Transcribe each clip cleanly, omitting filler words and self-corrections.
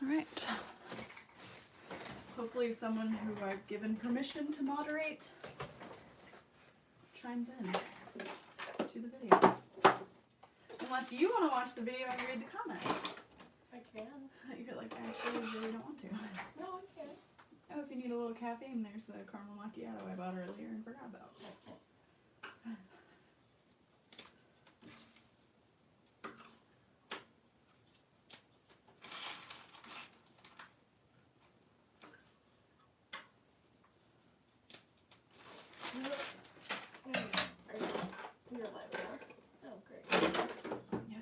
Alright. Hopefully someone who I've given permission to moderate chimes in to the video. Unless you want to watch the video and read the comments. I can. You're like, actually, I really don't want to. No, I can. Oh, if you need a little caffeine, there's the caramel macchiato I bought earlier and forgot about. You're live now. Oh, great. Yeah.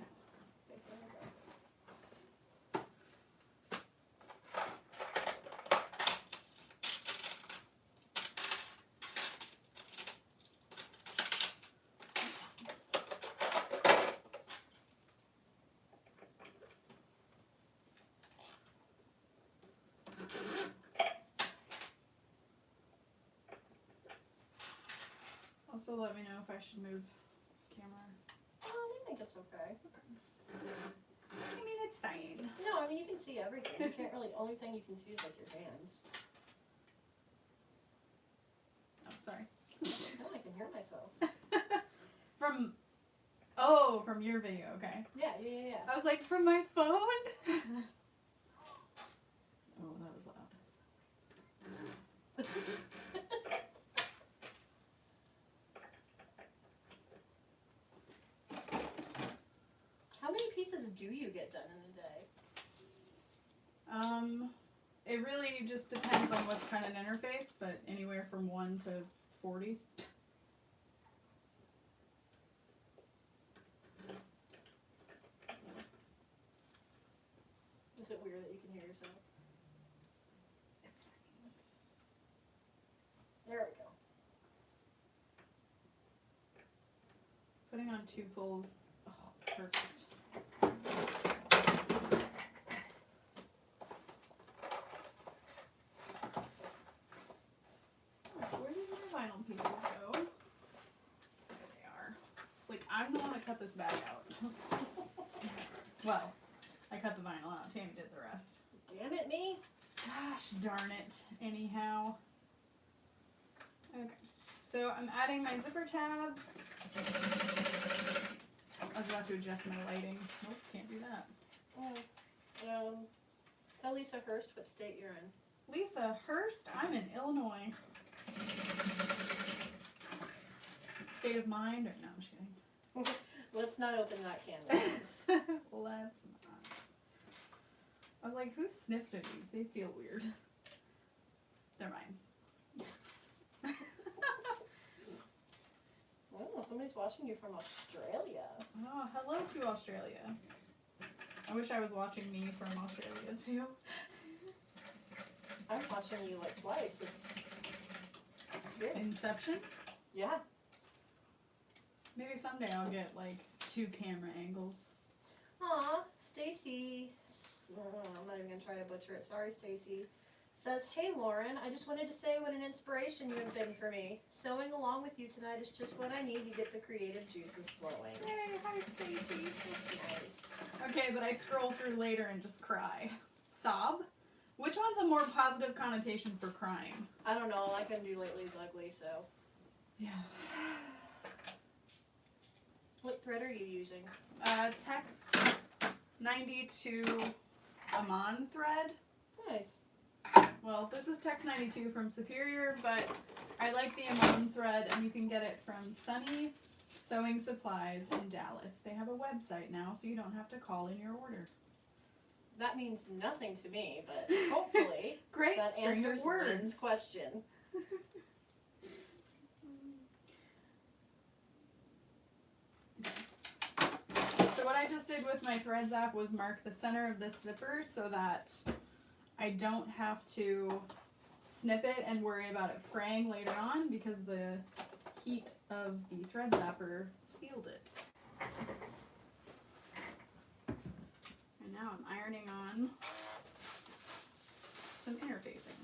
Also, let me know if I should move camera. I think it's okay. I mean, it's fine. No, I mean, you can see everything. You can't really, only thing you can see is like your hands. Oh, sorry. No, I can hear myself. From your video, okay. Yeah. I was like, from my phone? Oh, that was loud. How many pieces do you get done in a day? It really just depends on what's kind of an interface, but anywhere from 1 to 40. Is it weird that you can hear yourself? There we go. Putting on 2 pulls. Oh, perfect. Where did your vinyl pieces go? There they are. It's like, I'm the one that cut this bag out. Well, I cut the vinyl out. Tammy did the rest. Damn it, me. Gosh darn it. Anyhow. Okay. So I'm adding my zipper tabs. I was about to adjust my lighting. Nope, can't do that. Oh. Tell Lisa Hurst what state you're in. Lisa Hurst, I'm in Illinois. State of mind? Or, no, I'm just kidding. Let's not open that can of worms. Let's not. I was like, who sniffs at these? They feel weird. They're mine. Oh, somebody's watching you from Australia. Oh, hello to Australia. I wish I was watching me from Australia too. I'm watching you like twice. It's weird. Inception? Yeah. Maybe someday I'll get like 2 camera angles. Aw, Stacy. I'm not even gonna try to butcher it. Sorry, Stacy. Says, hey Lauren, I just wanted to say what an inspiration you have been for me. Sewing along with you tonight is just what I need to get the creative juices flowing. Hey, hi Stacy. That's nice. Okay, but I scroll through later and just cry. Sob? Which one's a more positive connotation for crying? I don't know. All I can do lately is ugly, so. Yeah. What thread are you using? Tex 92 Amon thread. Nice. Well, this is Tex 92 from Superior, but I like the Amon thread, and you can get it from Sunny Sewing Supplies in Dallas. They have a website now, so you don't have to call in your order. That means nothing to me, but hopefully Great that string answers of words. Lynn's question. So what I just did with my threads app was mark the center of this zipper so that I don't have to snip it and worry about it fraying later on because the heat of the thread zapper sealed it. And now I'm ironing on some interfacing.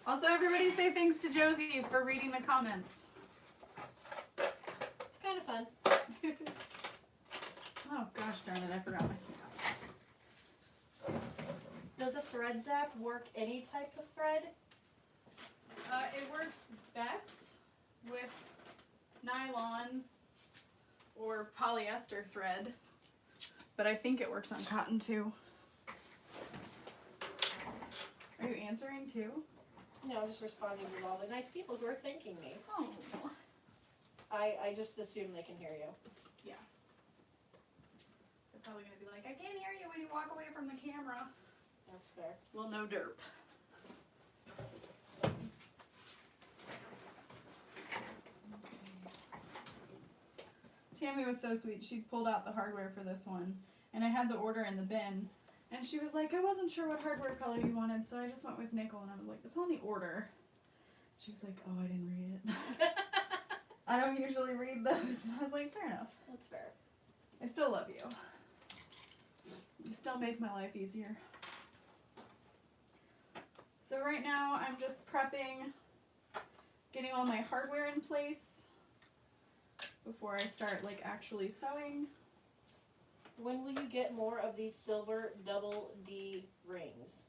Also, everybody say thanks to Josie for reading the comments. It's kind of fun. Oh gosh darn it, I forgot my snap. Does a thread zap work any type of thread? It works best with nylon or polyester thread, but I think it works on cotton too. Are you answering too? No, I'm just responding to all the nice people who are thanking me. Oh. I just assume they can hear you. Yeah. They're probably going to be like, I can't hear you when you walk away from the camera. That's fair. Well, no derp. Tammy was so sweet. She pulled out the hardware for this one, and I had the order in the bin, and she was like, I wasn't sure what hardware color you wanted, so I just went with nickel, and I was like, it's on the order. She was like, oh, I didn't read it. I don't usually read those. And I was like, fair enough. That's fair. I still love you. You still make my life easier. So right now I'm just prepping, getting all my hardware in place before I start like actually sewing. When will you get more of these silver double D rings?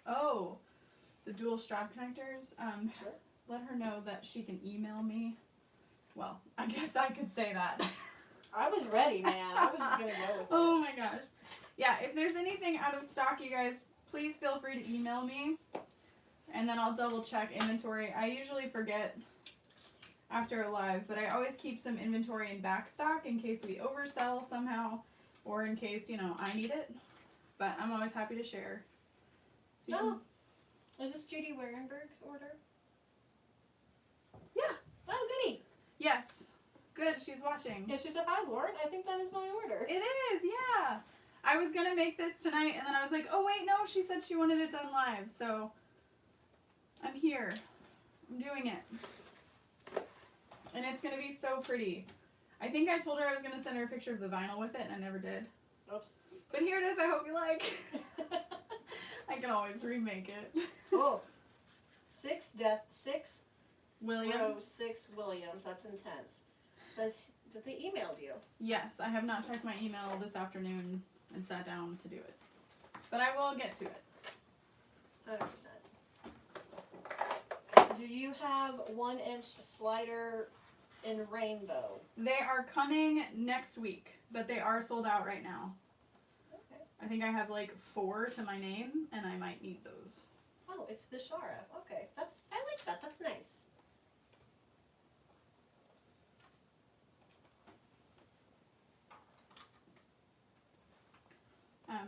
Oh, the dual strap connectors. Sure. Let her know that she can email me. Well, I guess I could say that. I was ready, man. I was just gonna go with it. Oh my gosh. Yeah, if there's anything out of stock, you guys, please feel free to email me. And then I'll double check inventory. I usually forget after a live, but I always keep some inventory in back stock in case we oversell somehow, or in case, you know, I need it. But I'm always happy to share. So you Oh, is this Judy Warenberg's order? Yeah. Oh, goody. Yes. Good, she's watching. Yeah, she said, hi, Lauren. I think that is my order. It is, yeah. I was going to make this tonight, and then I was like, oh, wait, no, she said she wanted it done live, so I'm here. I'm doing it. And it's going to be so pretty. I think I told her I was going to send her a picture of the vinyl with it, and I never did. Oops. But here it is, I hope you like. I can always remake it. Oh. 6 William? row 6 Williams. That's intense. Says that they emailed you. Yes, I have not checked my email this afternoon and sat down to do it. But I will get to it. 100%. Do you have 1-inch slider in rainbow? They are coming next week, but they are sold out right now. Okay. I think I have like 4 to my name, and I might need those. Oh, it's Bishara. Okay, I like that. That's nice.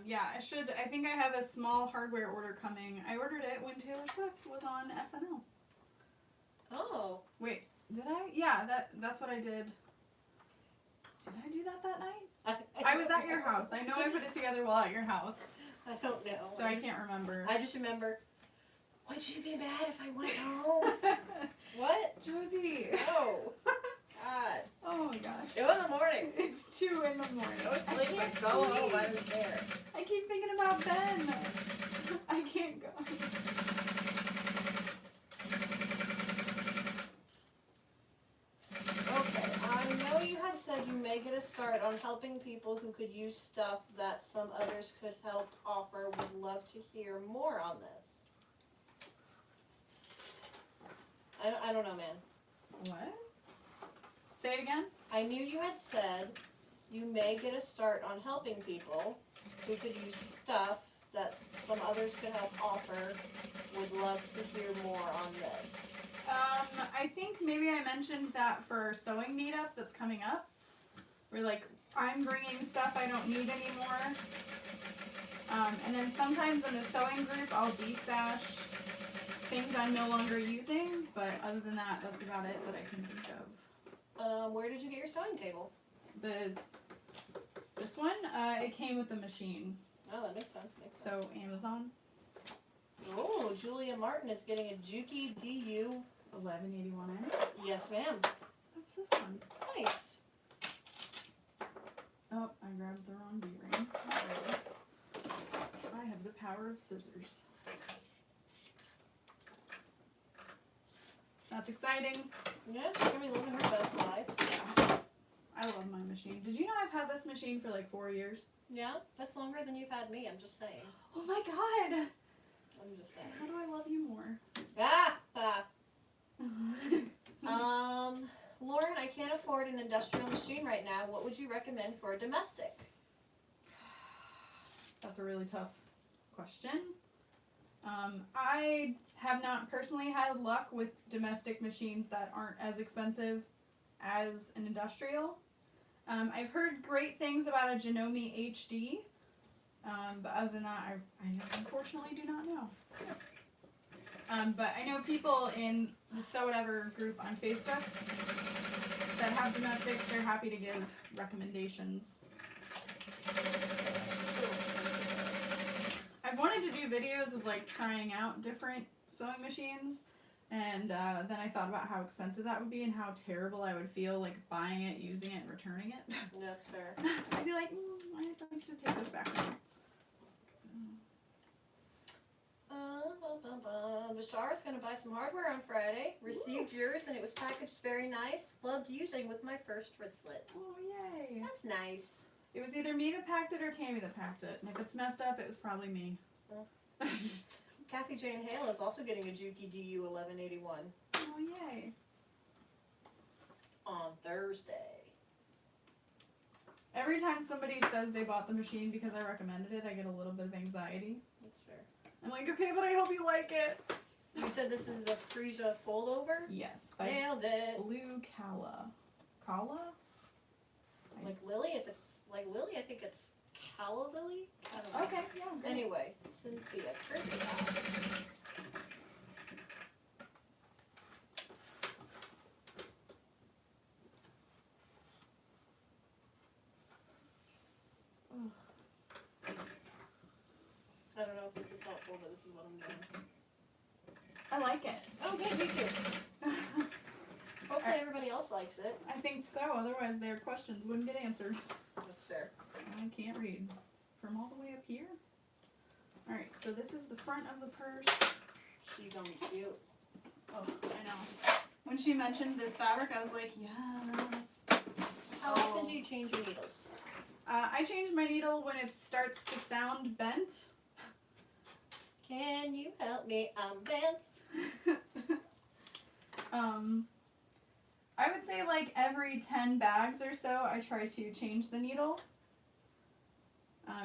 Yeah, I think I have a small hardware order coming. I ordered it when Taylor Swift was on SNL. Oh. Wait, did I? Yeah, that's what I did. Did I do that night? I was at your house. I know I put it together while at your house. I don't know. So I can't remember. I just remember, would you be mad if I went home? What? Josie. No. God. Oh my gosh. 2 in the morning. It's 2 in the morning. Go sleep, can't but go home. I don't care. I keep thinking about Ben. I can't go. Okay, I know you had said you may get a start on helping people who could use stuff that some others could help offer. Would love to hear more on this. I don't know, man. What? Say it again? I knew you had said you may get a start on helping people who could use stuff that some others could help offer. Would love to hear more on this. I think maybe I mentioned that for sewing meetup that's coming up. Where like, I'm bringing stuff I don't need anymore. And then sometimes in the sewing group, I'll de-stash things I'm no longer using. But other than that, that's about it that I can think of. Where did you get your sewing table? This one, it came with the machine. Oh, that makes sense. So Amazon. Oh, Julia Martin is getting a Juki DU. 1181N. Yes, ma'am. What's this one? Nice. Oh, I grabbed the wrong D-rings. I have the power of scissors. That's exciting. Yeah, she's gonna be living her best life. Yeah. I love my machine. Did you know I've had this machine for like 4 years? Yeah, that's longer than you've had me. I'm just saying. Oh my god! I'm just saying. How do I love you more? Lauren, I can't afford an industrial machine right now. What would you recommend for a domestic? That's a really tough question. I have not personally had luck with domestic machines that aren't as expensive as an industrial. I've heard great things about a Janome HD, but other than that, I unfortunately do not know. But I know people in the So Whatever group on Facebook that have domestics. They're happy to give recommendations. I've wanted to do videos of like trying out different sewing machines, and then I thought about how expensive that would be and how terrible I would feel like buying it, using it, and returning it. That's fair. I'd be like, I have to take this back now. Bashara's going to buy some hardware on Friday. Received yours and it was packaged very nice. Loved using with my first wristlet. Oh, yay. That's nice. It was either me that packed it or Tammy that packed it. And if it's messed up, it was probably me. Oh. Kathy Jane Hale is also getting a Juki DU 1181. Oh, yay. On Thursday. Every time somebody says they bought the machine because I recommended it, I get a little bit of anxiety. That's fair. I'm like, okay, but I hope you like it. You said this is a Freesia Foldover? Yes, by Nailed it. Blue Kala. Kala? Like Lily? If it's like Lily, I think it's Calla Lily? I don't know. Okay, yeah, great. Anyway, Cynthia, trick it out. I don't know if this is helpful, but this is what I'm doing. I like it. Oh, good, me too. Hopefully everybody else likes it. I think so, otherwise their questions wouldn't get answered. That's fair. I can't read from all the way up here. Alright, so this is the front of the purse. She's gonna be cute. Oh, I know. When she mentioned this fabric, I was like, yes. How often do you change your needles? I change my needle when it starts to sound bent. Can you help me? I'm bent. I would say like every 10 bags or so, I try to change the needle.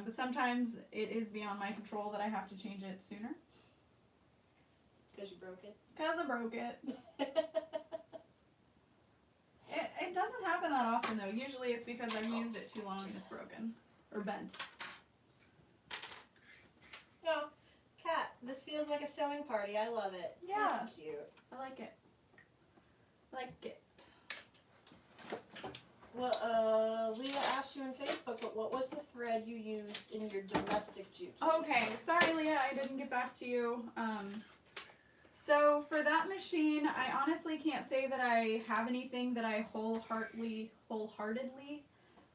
But sometimes it is beyond my control that I have to change it sooner. Because you broke it? Because I broke it. It doesn't happen that often though. Usually it's because I've used it too long and it's broken. Or bent. No. Kat, this feels like a sewing party. I love it. Yeah. That's cute. I like it. Like it. Well, Leah asked you on Facebook, but what was the thread you used in your domestic Juki? Okay, sorry Leah, I didn't get back to you. So for that machine, I honestly can't say that I have anything that I wholeheartedly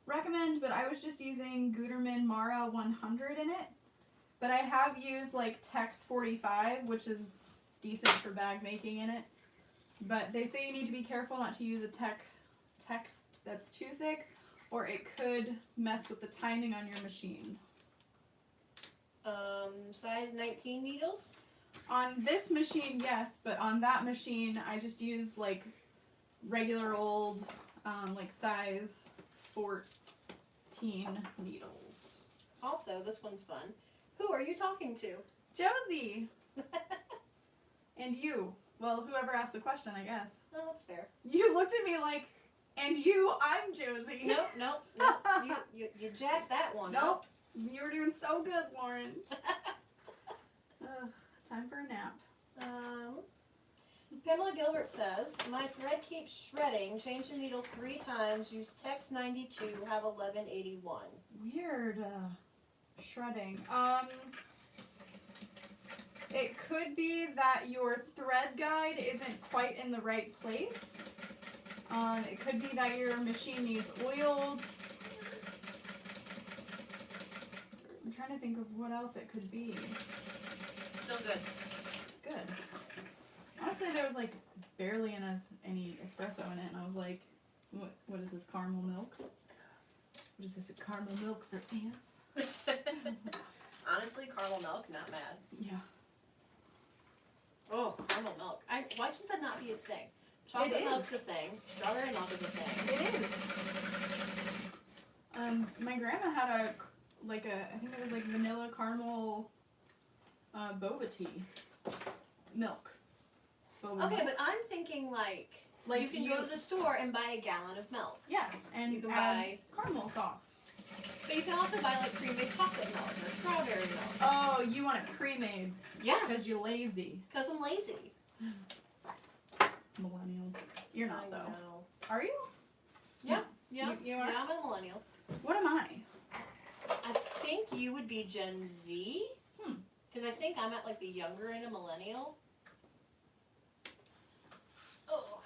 recommend, but I was just using Gutermann Mara 100 in it. But I have used like Tex 45, which is decent for bag making in it. But they say you need to be careful not to use a text that's too thick, or it could mess with the timing on your machine. Size 19 needles? On this machine, yes, but on that machine, I just used like regular old, like size 14 needles. Also, this one's fun. Who are you talking to? Josie! And you. Well, whoever asked the question, I guess. No, that's fair. You looked at me like, and you, I'm Josie. Nope. You jacked that one. Nope. You were doing so good, Lauren. Time for a nap. Pamela Gilbert says, my thread keeps shredding. Change the needle 3 times. Use Tex 92. Have 1181. Weird. Shredding. It could be that your thread guide isn't quite in the right place. It could be that your machine needs oiled. I'm trying to think of what else it could be. Still good. Good. Honestly, there was like barely any espresso in it, and I was like, What is this, caramel milk? What is this, a caramel milk for ants? Honestly, caramel milk, not mad. Yeah. Oh, caramel milk. Why should that not be a thing? Chocolate milk's a thing. Strawberry milk is a thing. It is. My grandma had I think it was like vanilla caramel boba tea. Milk. Boba Okay, milk. but I'm thinking like you can go to the store and buy a gallon of milk. Yes, and you can add buy caramel sauce. But you can also buy like pre-made chocolate milk or strawberry milk. Oh, you want it pre-made? Yeah. Because you're lazy. Because I'm lazy. Millennial. You're not I though. know. Are you? Yeah. Yeah. You are? Yeah, I'm a millennial. What am I? I think you would be Gen Z. Hmm. Because I think I'm at like the younger end of millennial. Oh.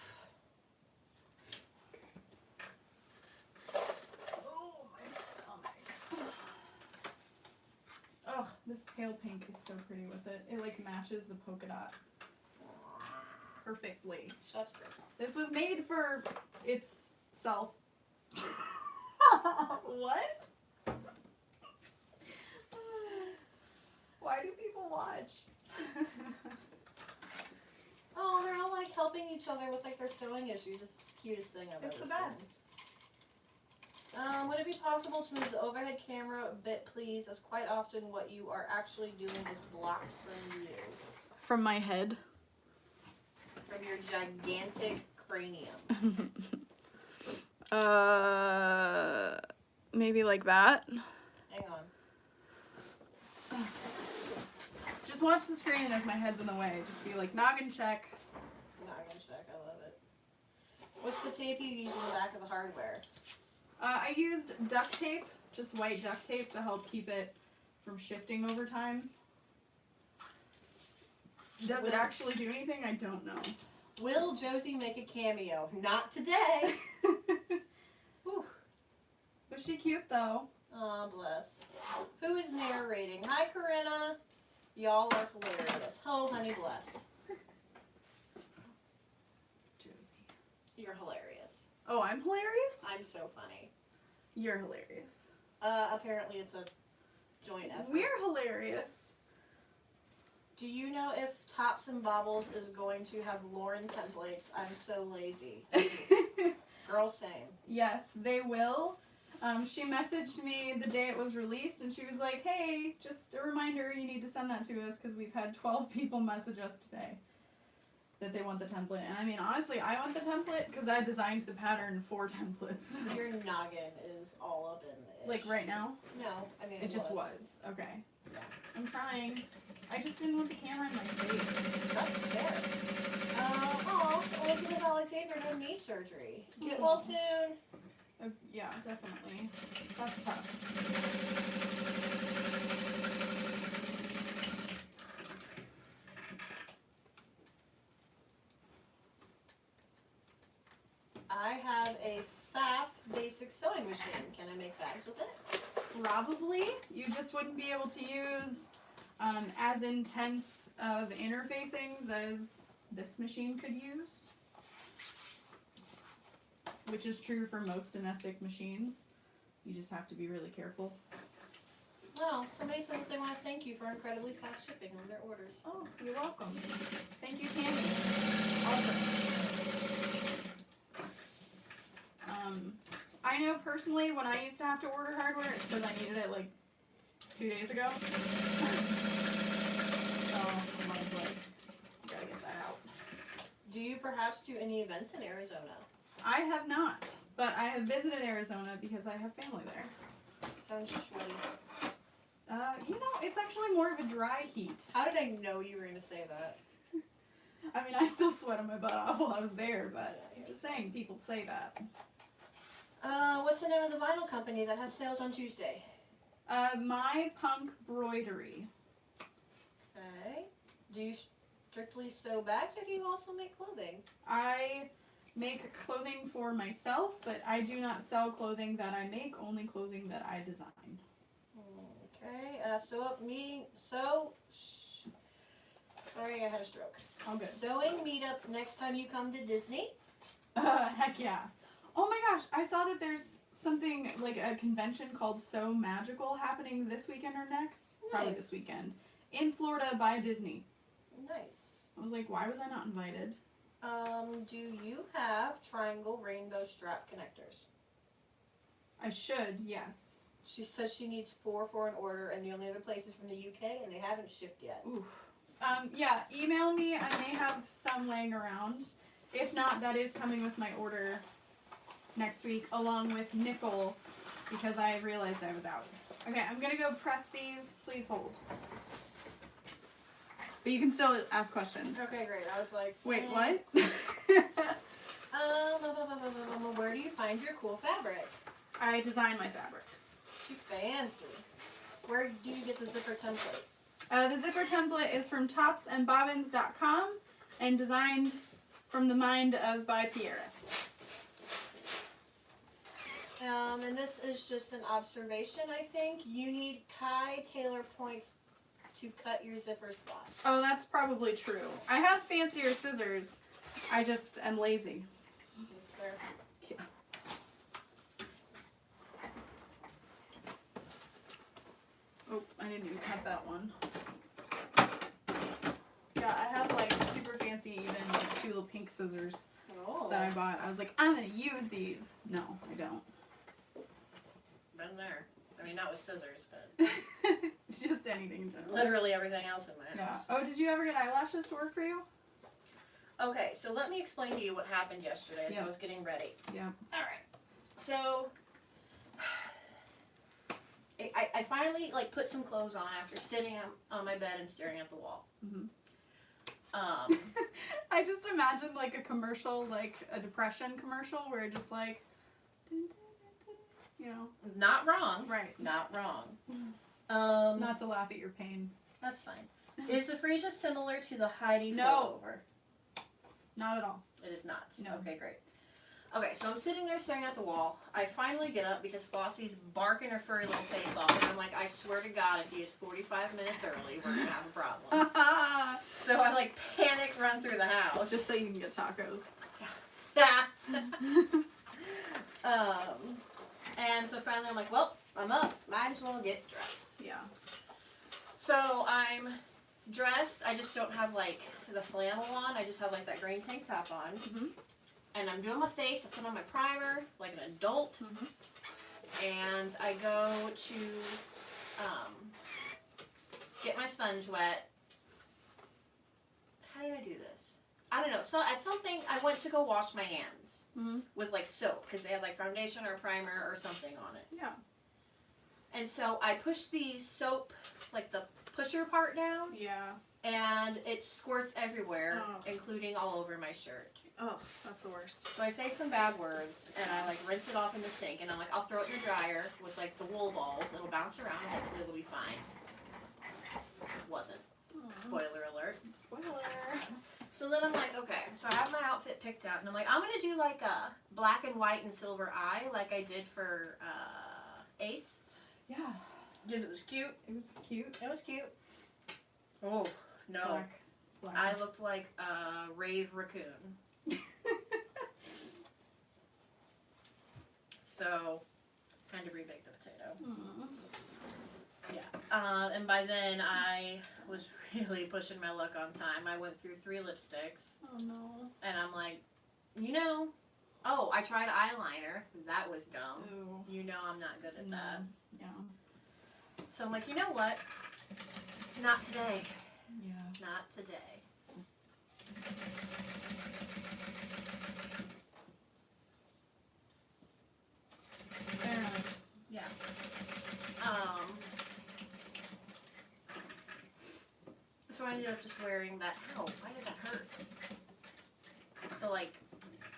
Oh, my stomach. Oh, this pale pink is so pretty with it. It like matches the polka dot perfectly. Chef's kiss. This was made for itself. What? Why do people watch? Oh, they're all like helping each other with like their sewing issues. It's the cutest thing I've It's ever the seen. best. Would it be possible to move the overhead camera a bit, please? As quite often what you are actually doing is blocked from you. From my head. From your gigantic cranium. Maybe like that. Hang on. Just watch the screen and if my head's in the way, just be like, noggin check. Not gonna check, I love it. What's the tape you use on the back of the hardware? I used duct tape, just white duct tape to help keep it from shifting over time. Does it actually do anything? I don't know. Will Josie make a cameo? Not today! Whew. Was she cute though? Aw, bless. Who is narrating? Hi, Corinna. Y'all are hilarious. Oh, honey, bless. Josie. You're hilarious. Oh, I'm hilarious? I'm so funny. You're hilarious. Apparently it's a joint effort. We're hilarious. Do you know if Tops and Bobbles is going to have Lauren templates? I'm so lazy. Girl, same. Yes, they will. She messaged me the day it was released and she was like, hey, just a reminder, you need to send that to us because we've had 12 people message us today that they want the template. And I mean, honestly, I want the template because I designed the pattern for templates. Your noggin is all up in the Like right now? No, I mean It just was. Okay. Yeah. I'm trying. I just didn't want the camera in my face. That's fair. Elizabeth Alexander had knee surgery. Get well soon. Yeah, definitely. That's tough. I have a FAF basic sewing machine. Can I make bags with it? Probably. You just wouldn't be able to use as intense of interfacings as this machine could use. Which is true for most domestic machines. You just have to be really careful. Oh, somebody said that they want to thank you for incredibly fast shipping on their orders. Oh, you're welcome. Thank you, Tammy. Awesome. I know personally when I used to have to order hardware, it's because I needed it like 2 days ago. So I was like, gotta get that out. Do you perhaps do any events in Arizona? I have not, but I have visited Arizona because I have family there. Sounds sweaty. You know, it's actually more of a dry heat. How did I know you were going to say that? I mean, I still sweated my butt off while I was there, but I'm just saying, people say that. What's the name of the vinyl company that has sales on Tuesday? My Punk Broidery. Okay. Do you strictly sew bags or do you also make clothing? I make clothing for myself, but I do not sell clothing that I make, only clothing that I design. Okay, sorry, I had a stroke. All good. Sewing meetup next time you come to Disney. Heck yeah. Oh my gosh, I saw that there's something like a convention called So Magical happening this weekend or next. Probably Nice. this weekend. In Florida by Disney. Nice. I was like, why was I not invited? Do you have triangle rainbow strap connectors? I should, yes. She says she needs 4 for an order, and the only other place is from the UK, and they haven't shipped yet. Oof. Yeah, email me. I may have some laying around. If not, that is coming with my order next week, along with nickel, because I realized I was out. Okay, I'm gonna go press these. Please hold. But you can still ask questions. Okay, great. I was like, Wait, what? Where do you find your cool fabric? I design my fabrics. Too fancy. Where do you get the zipper template? The zipper template is from topsandbobbins.com and designed from the mind of by Pierre. And this is just an observation, I think. You need Kai Taylor points to cut your zipper slot. Oh, that's probably true. I have fancier scissors. I just am lazy. That's fair. Yeah. Oh, I didn't even cut that one. Yeah, I have like super fancy, even like 2 little pink scissors Oh. that I bought. I was like, I'm gonna use these. No, I don't. Been there. I mean, not with scissors, but It's just anything in general. literally everything else in my Yeah. house. Oh, did you ever get eyelashes to work for you? Okay, so let me explain to you what happened yesterday as Yeah. I was getting ready. Yeah. Alright. So, I finally, like, put some clothes on after sitting on my bed and staring at the wall. Mhm. Um, I just imagine like a commercial, like a depression commercial, where just like, dun, dun, dun, dun, you know. not wrong. Right. Not wrong. Not to laugh at your pain. That's fine. Is the Freesia similar to the Heidi No. Foldover? Not at all. It is not. No. Okay, great. Okay, so I'm sitting there staring at the wall. I finally get up because Flossie's barking her furry little face off, and I'm like, I swear to God, if he is 45 minutes early, we're gonna have a problem. So I like panic run through the house. Just so you can get tacos. And so finally I'm like, well, I'm up. Might as well get dressed. Yeah. So I'm dressed. I just don't have like the flannel on. I just have like that green tank top on. Mhm. And I'm doing my face. I put on my primer like an adult. Mhm. And I go to get my sponge wet. How did I do this? I don't know. So at something, I went to go wash my hands Mhm. with like soap because they had like foundation or primer or something on it. Yeah. And so I pushed the soap, like the pusher part down, Yeah. and it squirts everywhere, Oh. including all over my shirt. Oh, that's the worst. So I say some bad words, and I like rinse it off in the sink, and I'm like, I'll throw it in the dryer with like the wool balls. It'll bounce around, and hopefully it'll be fine. Wasn't. Spoiler alert. Spoiler. So then I'm like, okay, so I have my outfit picked out, and I'm like, I'm gonna do like a black and white and silver eye, like I did for Ace, Yeah. because it was cute. It was cute. It was cute. Oh no, Black. I looked like a rave raccoon. So, kind of rebake the potato. Mm. Yeah. And by then I was really pushing my luck on time. I went through 3 lipsticks, Oh no. and I'm like, oh, I tried eyeliner. That was dumb. Ooh. You know I'm not good at that. Yeah. So I'm like, you know what? Not today. Yeah. Not today. Fair enough. Yeah. So I ended up just wearing that. Ow, why did that hurt? The like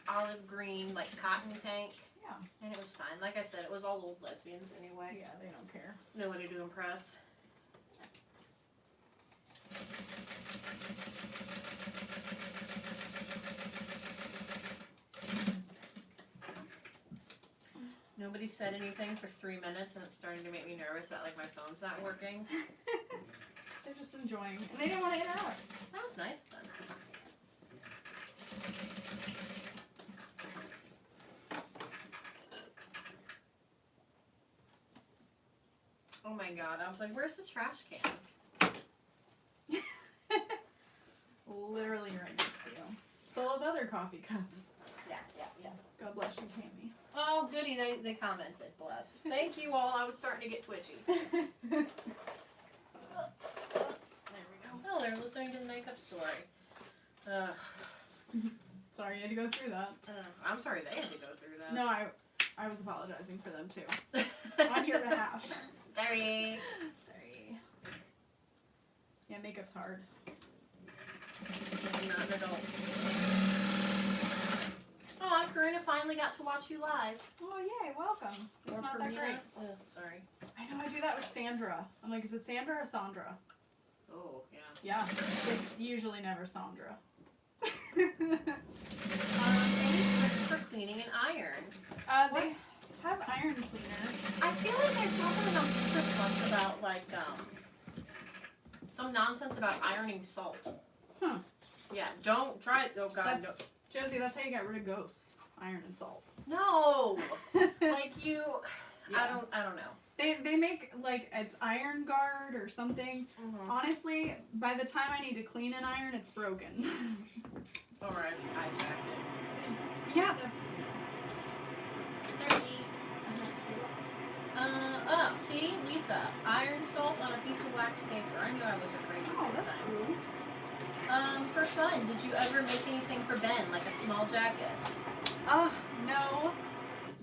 olive green like cotton tank, Yeah. and it was fine. Like I said, it was all old lesbians anyway. Yeah, they don't care. Nobody to impress. Nobody said anything for 3 minutes, and it's starting to make me nervous that like my phone's not working. They're just enjoying, and they didn't want to interrupt. That was nice then. Oh my god. I was like, where's the trash can? Literally right next to you. Full of other coffee cups. Yeah. God bless you, Tammy. Oh, goody. They commented. Bless. Thank you all. I was starting to get twitchy. There we go. Oh, they're listening to the makeup story. Sorry you had to go through that. I'm sorry they had to go through that. No, I was apologizing for them too. On your behalf. Sorry. Sorry. Yeah, makeup's hard. Not at all. Oh, Karina finally got to watch you live. Oh, yay, welcome. It's Or not Karina. that great. Oh, sorry. I know I do that with Sandra. I'm like, is it Sandra or Sandra? Oh, yeah. Yeah, it's usually never Sandra. Any tricks for cleaning an iron? They have iron cleaner. I feel like I saw something on Pinterest once about, like, some nonsense about ironing salt. Huh. Yeah, don't try it. Oh, God, no. Josie, that's how you get rid of ghosts. Iron and salt. No! Like, you... Yeah. I don't know. They make, like, it's iron guard or something. Mm-hmm. Honestly, by the time I need to clean an iron, it's broken. Alright, I hijacked it. Yeah, that's... See, Lisa, iron salt on a piece of wax paper. I knew I wasn't crazy Oh, this that's time. cool. For fun, did you ever make anything for Ben, like a small jacket? No.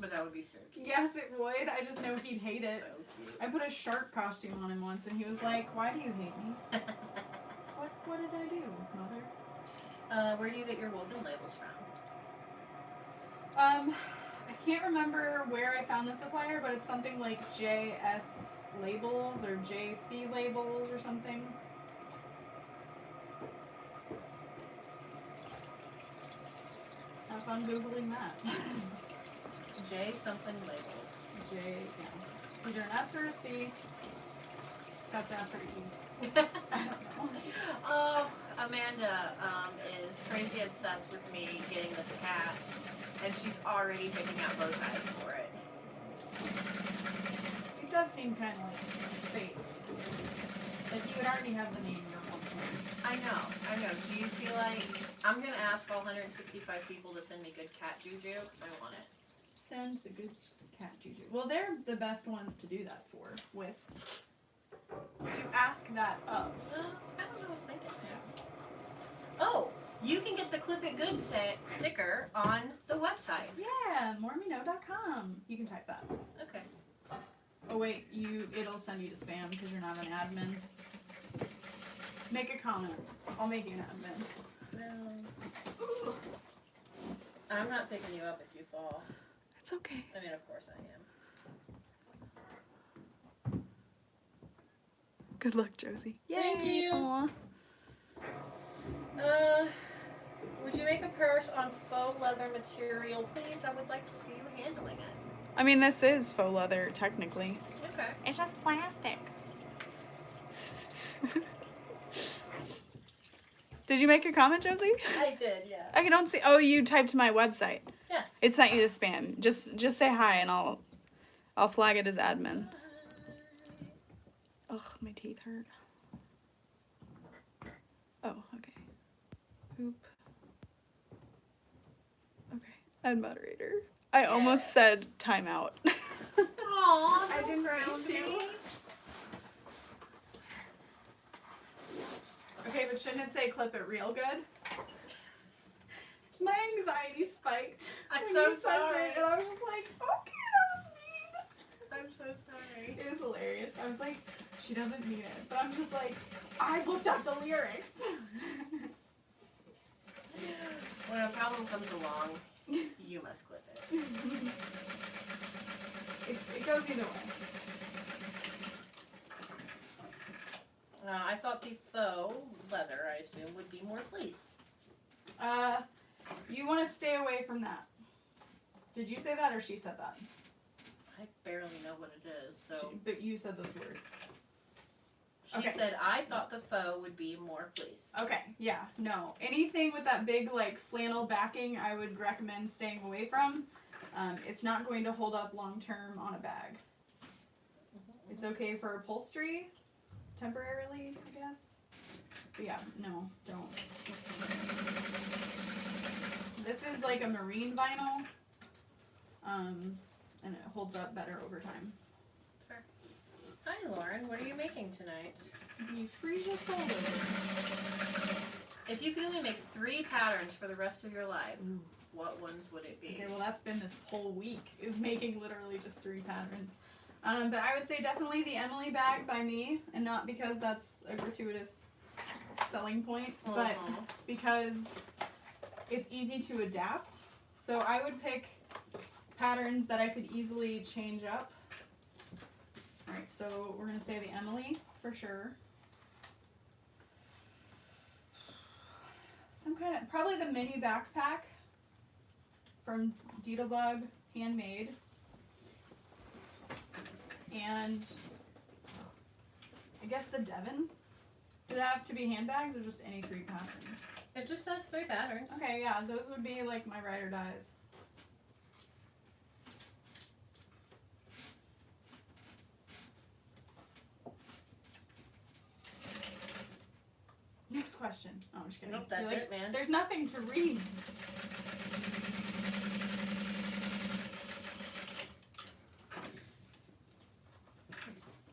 But that would be so cute. Yes, it would. I just know he'd hate it. So cute. I put a shark costume on him once, and he was like, "Why do you hate me?" What did I do, Mother? Where do you get your woven labels from? I can't remember where I found the supplier, but it's something like JS Labels or JC Labels or something. Have fun Googling that. J something labels. J, yeah. It's either an S or a C, except after E. I don't know. Oh, Amanda is crazy obsessed with me getting this hat, and she's already picking out bow ties for it. It does seem kind of like fate. Like you would already have the name you're wanting. I know. Do you feel like I'm gonna ask all 165 people to send me good cat juju because I want it? Send the good cat juju. Well, they're the best ones to do that for. To ask that of. That's kind of what I was thinking. Oh, you can get the Clip It Good sticker on the website. Yeah, moremeknow.com. You can type that. Okay. Oh wait, it'll send you to spam because you're not an admin. Make a comment. I'll make you an admin. No. I'm not picking you up if you fall. It's okay. I mean, of course I am. Good luck, Josie. Thank you. Aw. Would you make a purse on faux leather material, please? I would like to see you handling it. I mean, this is faux leather, technically. Okay. It's just plastic. Did you make a comment, Josie? I did, yeah. I don't see. Oh, you typed my website. Yeah. It sent you to spam. Just say hi, and I'll flag it as admin. Ugh, my teeth hurt. Oh, okay. Oop. Okay. Add moderator. I almost said timeout. Aw, I didn't ground mean to. me. Okay, but shouldn't it say clip it real good? My anxiety spiked. I'm when so you sent sorry. it, and I was just like, okay, that was mean. I'm so sorry. It was hilarious. I was like, she doesn't mean it. But I'm just like, I looked up the lyrics. When a problem comes along, you must clip it. It goes either way. I thought the faux leather, I assume, would be more fleece. You want to stay away from that. Did you say that or she said that? I barely know what it is, so... But you said those words. She Okay. said, I thought the faux would be more fleece. Okay, yeah, no. Anything with that big, like, flannel backing, I would recommend staying away from. It's not going to hold up long term on a bag. It's okay for upholstery, temporarily, I guess. But yeah, no, don't. This is like a marine vinyl, and it holds up better over time. Fair. Hi, Lauren. What are you making tonight? The Freesia Foldover. If you could only make 3 patterns for the rest of your life, Ooh. what ones would it be? Okay, well that's been this whole week, is making literally just 3 patterns. But I would say definitely the Emily bag by me, and not because that's a gratuitous selling point, but because it's easy to adapt. So I would pick patterns that I could easily change up. Alright, so we're going to say the Emily for sure. Some kind of, probably the mini backpack from Doodlebug, handmade. And I guess the Devon. Do they have to be handbags or just any 3 patterns? It just says 3 patterns. Okay, yeah, those would be like my ride or dies. Next question. Oh, I'm just kidding. Nope, that's it, man. There's nothing to read.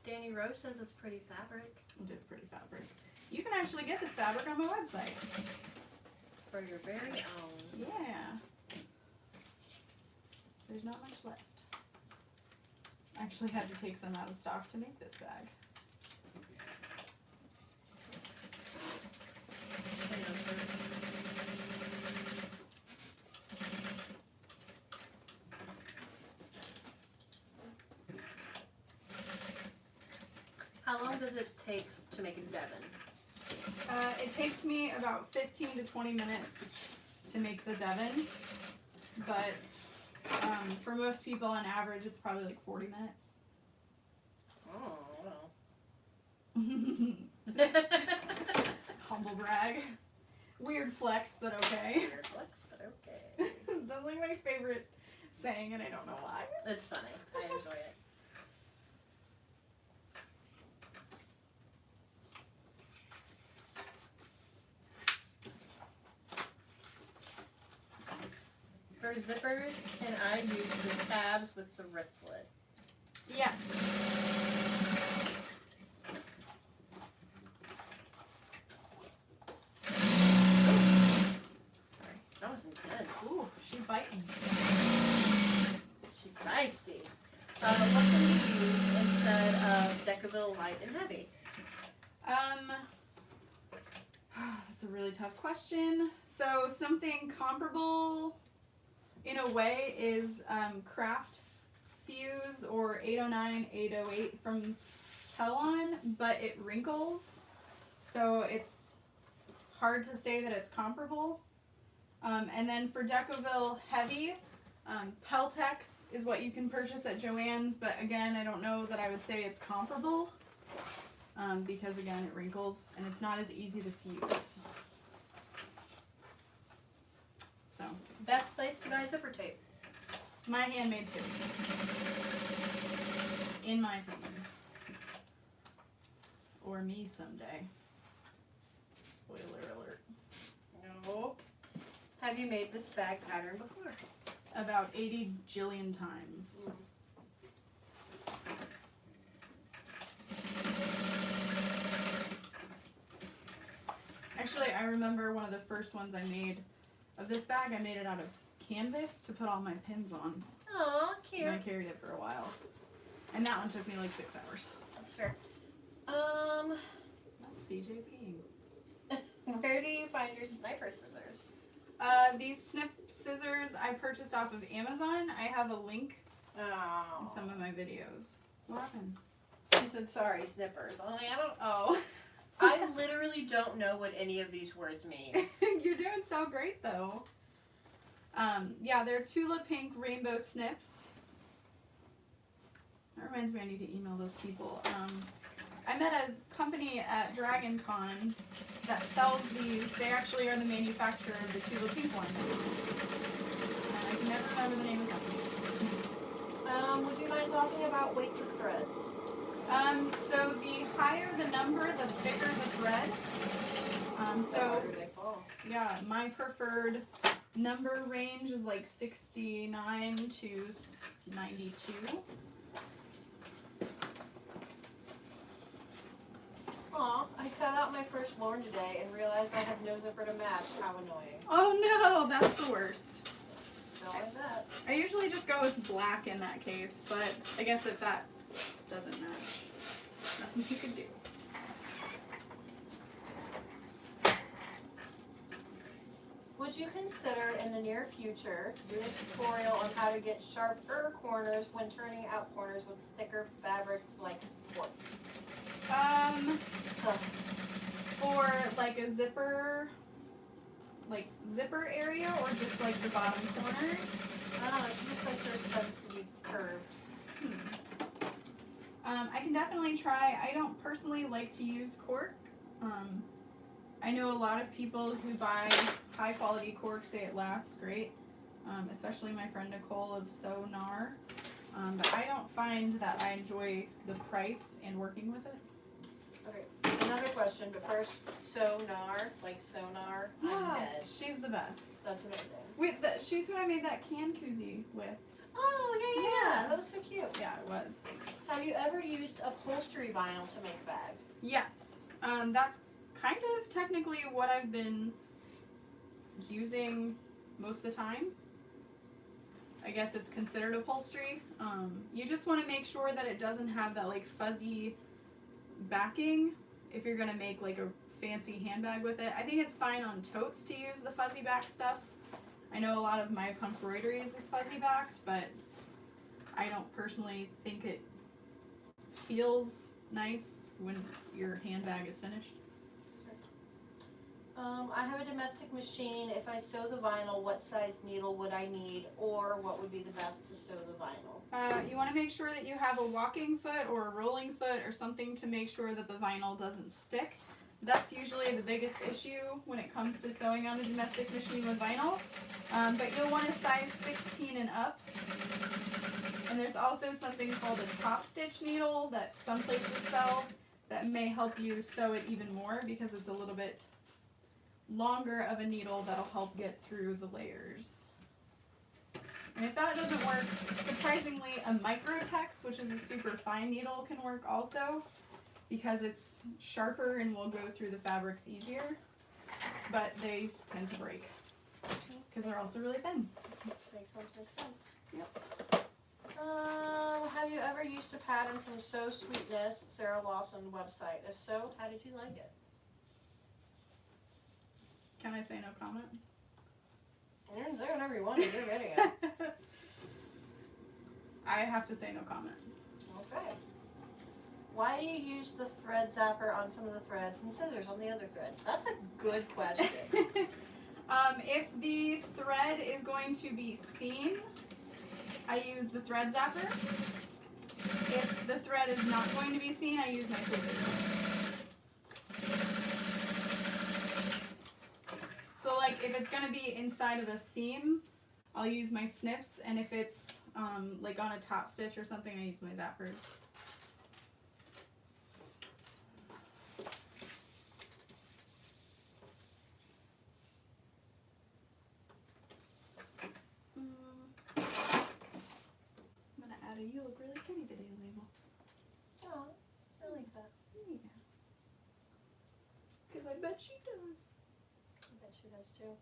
Danny Rose says it's pretty fabric. It is pretty fabric. You can actually get this fabric on my website. For your very own. Yeah. There's not much left. I actually had to take some out of stock to make this bag. How long does it take to make a Devon? It takes me about 15 to 20 minutes to make the Devon, but for most people on average it's probably like 40 minutes. Oh, Humble brag. Weird flex, but okay. Weird flex, but okay. That's like my favorite saying, and I don't know why. It's funny. I enjoy it. For zippers, can I use the tabs with the wristlet? Yes. Sorry, that was intense. Ooh, she's biting. She's feisty. What can you use instead of Decaville Light and Heavy? That's a really tough question. So something comparable in a way is Craft Fuse or 809, 808 from Kellon, but it wrinkles. So it's hard to say that it's comparable. And then for Decaville Heavy, Peltex is what you can purchase at Joann's, but again, I don't know that I would say it's comparable because again, it wrinkles and it's not as easy to fuse. So, Best place to buy zipper tape? my handmade tips, in my opinion, or me someday. Spoiler alert. No. Have you made this bag pattern before? About 80 jillion times. Actually, I remember one of the first ones I made of this bag. I made it out of canvas to put all my pins on. Aw, cute. And I carried it for a while. And that one took me like 6 hours. That's fair. That's CJ peeing. Where do you find your sniper scissors? These snip scissors I purchased off of Amazon. I have a link Oh. in some of my videos. What happened? You said sorry, snippers. Only I don't. Oh. I literally don't know what any of these words mean. You're doing so great though. Yeah, they're Tula Pink Rainbow Snips. That reminds me I need to email those people. I met a company at Dragon Con that sells these. They actually are the manufacturer of the Tula Pink ones. And I can never remember the name of the company. Would you mind talking about weights of threads? So the higher the number, the thicker the thread. So harder they fall. yeah, my preferred number range is like 69 to 92. Aw, I cut out my first Lauren today and realized I have no zipper to match. How annoying. Oh no, that's the worst. Don't like that. I usually just go with black in that case, but I guess if that doesn't match, nothing you can do. Would you consider in the near future doing a tutorial on how to get sharper corners when turning out corners with thicker fabrics like wood? For like a zipper area or just like the bottom corners? I don't know, she just says there's supposed to be curved. I can definitely try. I don't personally like to use cork. I know a lot of people who buy high quality cork say it lasts great, especially my friend Nicole of Sonar. But I don't find that I enjoy the price and working with it. Okay, another question, but first, Sonar, like sonar, I'm dead. She's the best. That's amazing. She's who I made that can koozie with. Oh, yeah. That was so cute. Yeah, it was. Have you ever used upholstery vinyl to make a bag? Yes. That's kind of technically what I've been using most of the time. I guess it's considered upholstery. You just want to make sure that it doesn't have that like fuzzy backing if you're going to make like a fancy handbag with it. I think it's fine on totes to use the fuzzy back stuff. I know a lot of my punk embroideries is fuzzy backed, but I don't personally think it feels nice when your handbag is finished. I have a domestic machine. If I sew the vinyl, what size needle would I need, or what would be the best to sew the vinyl? You want to make sure that you have a walking foot or a rolling foot or something to make sure that the vinyl doesn't stick. That's usually the biggest issue when it comes to sewing on a domestic machine with vinyl. But you'll want a size 16 and up. And there's also something called a top stitch needle that some places sell that may help you sew it even more because it's a little bit longer of a needle that'll help get through the layers. And if that doesn't work, surprisingly, a microtex, which is a super fine needle, can work also because it's sharper and will go through the fabrics easier, but they tend to break because they're also really thin. Makes sense. Yep. Have you ever used a pattern from Sew Sweetness, Sarah Lawson website? If so, how did you like it? Can I say no comment? You can say whatever you want, you're getting it. I have to say no comment. Okay. Why do you use the thread zapper on some of the threads and scissors on the other threads? That's a good question. If the thread is going to be seen, I use the thread zapper. If the thread is not going to be seen, I use my scissors. So like if it's going to be inside of a seam, I'll use my snips, and if it's like on a top stitch or something, I use my zappers. I'm going to add a "You look really pretty today" label. Oh, I like that. Yeah. Because I bet she does. I bet she does too.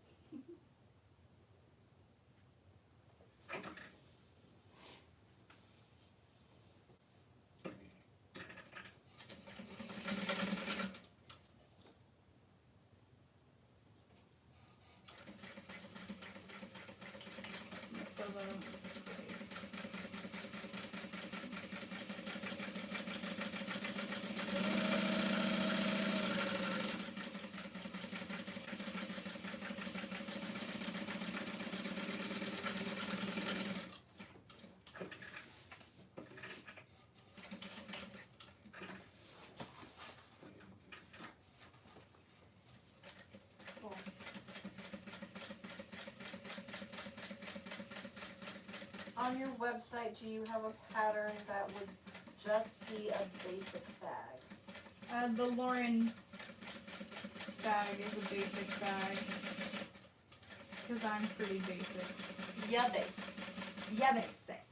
On your website, do you have a pattern that would just be a basic bag? The Lauren bag is a basic bag. Because I'm pretty basic. Yeah, basic. Yeah, basic.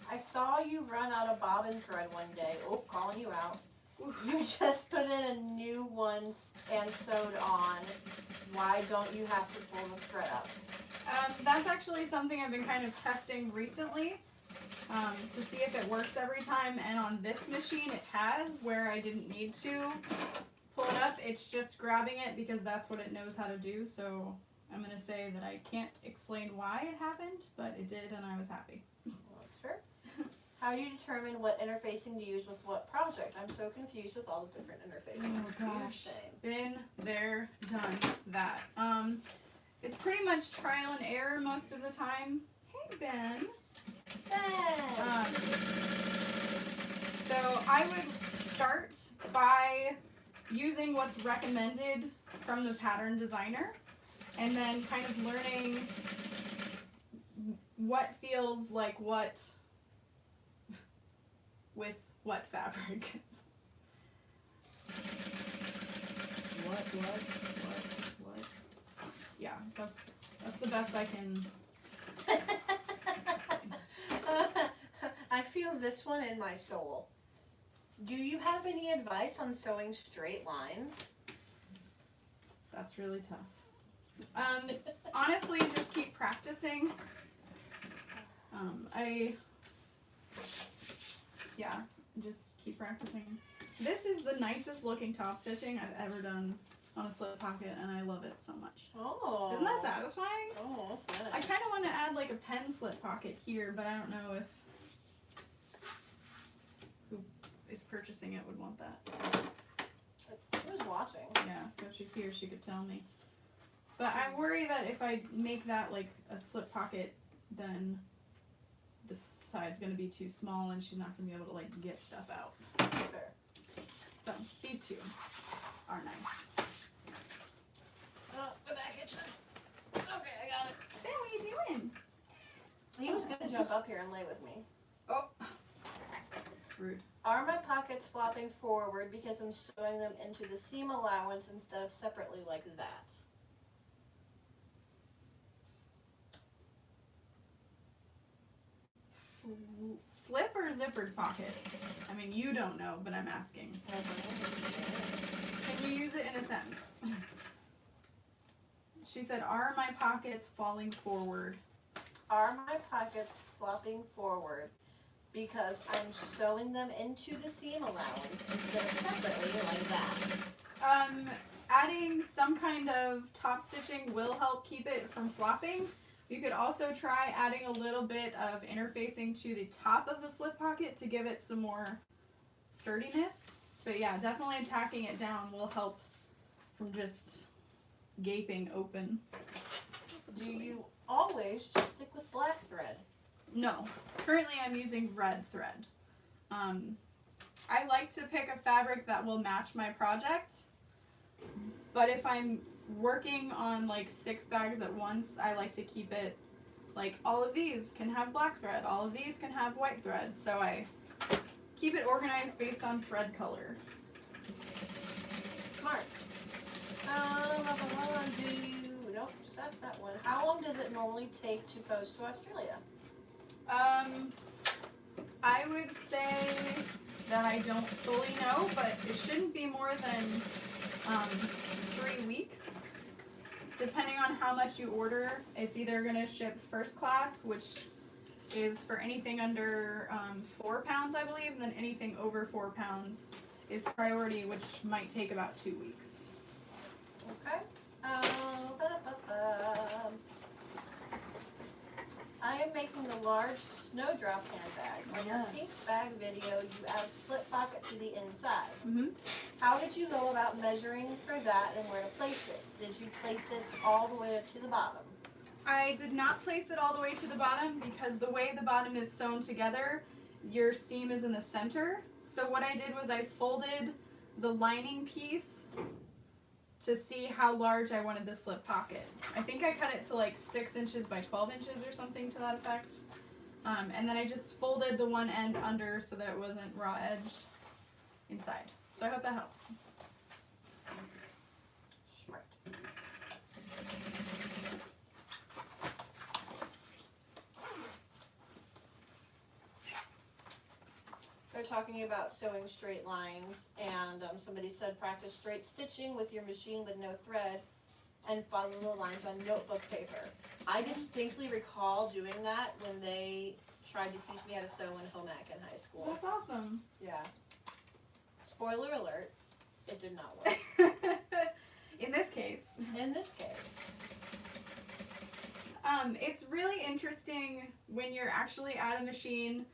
I saw you run out of bobbin thread one day. Oh, calling you out. Oof. You just put in a new one and sewed on. Why don't you have to pull the thread up? That's actually something I've been kind of testing recently to see if it works every time. And on this machine, it has, where I didn't need to pull it up. It's just grabbing it because that's what it knows how to do. So I'm going to say that I can't explain why it happened, but it did, and I was happy. Well, that's fair. How do you determine what interfacing to use with what project? I'm so confused with all the different interfacing. Oh gosh. Been there, done that. It's pretty much trial and error most of the time. Hey, Ben. Ben! So I would start by using what's recommended from the pattern designer, and then kind of learning what feels like what with what fabric. What? Yeah, that's the best I can. I feel this one in my soul. Do you have any advice on sewing straight lines? That's really tough. Honestly, just keep practicing. Just keep practicing. This is the nicest looking top stitching I've ever done on a slip pocket, and I love it so much. Oh. Isn't that satisfying? Oh, that's nice. I kind of want to add like a pen slip pocket here, but I don't know if who is purchasing it would want that. Who's watching? Yeah, so if she's here, she could tell me. But I worry that if I make that like a slip pocket, then the side's going to be too small and she's not going to be able to like get stuff out. Fair. So these two are nice. Oh, the back itches. Okay, I got it. Ben, what are you doing? He was gonna jump up here and lay with me. Oh, rude. Are my pockets flopping forward because I'm sewing them into the seam allowance instead of separately like that? Slip or zippered pocket? I mean, you don't know, but I'm asking. Can you use it in a sentence? She said, are my pockets falling forward? Are my pockets flopping forward because I'm sewing them into the seam allowance instead of separately like that? Adding some kind of top stitching will help keep it from flopping. You could also try adding a little bit of interfacing to the top of the slip pocket to give it some more sturdiness. But yeah, definitely tacking it down will help from just gaping open. Do you always just stick with black thread? No. Currently I'm using red thread. I like to pick a fabric that will match my project. But if I'm working on like 6 bags at once, I like to keep it like all of these can have black thread, all of these can have white thread, so I keep it organized based on thread color. Smart. Nope, just that's that one. How long does it normally take to post to Australia? I would say that I don't fully know, but it shouldn't be more than 3 weeks. Depending on how much you order, it's either going to ship first class, which is for anything under 4 pounds, I believe, and then anything over 4 pounds is priority, which might take about 2 weeks. Okay. I am making a large snowdrop handbag. On your pink bag video, you add a slip pocket to the inside. Mm-hmm. How did you go about measuring for that and where to place it? Did you place it all the way to the bottom? I did not place it all the way to the bottom because the way the bottom is sewn together, your seam is in the center. So what I did was I folded the lining piece to see how large I wanted the slip pocket. I think I cut it to like 6 inches by 12 inches or something to that effect. And then I just folded the one end under so that it wasn't raw edged inside. So I hope that helps. Smart. They're talking about sewing straight lines, and somebody said practice straight stitching with your machine with no thread and follow the lines on notebook paper. I distinctly recall doing that when they tried to teach me how to sew in home ec in high school. That's awesome. Yeah. Spoiler alert, it did not work. In this case. In this case. It's really interesting when you're actually at a machine.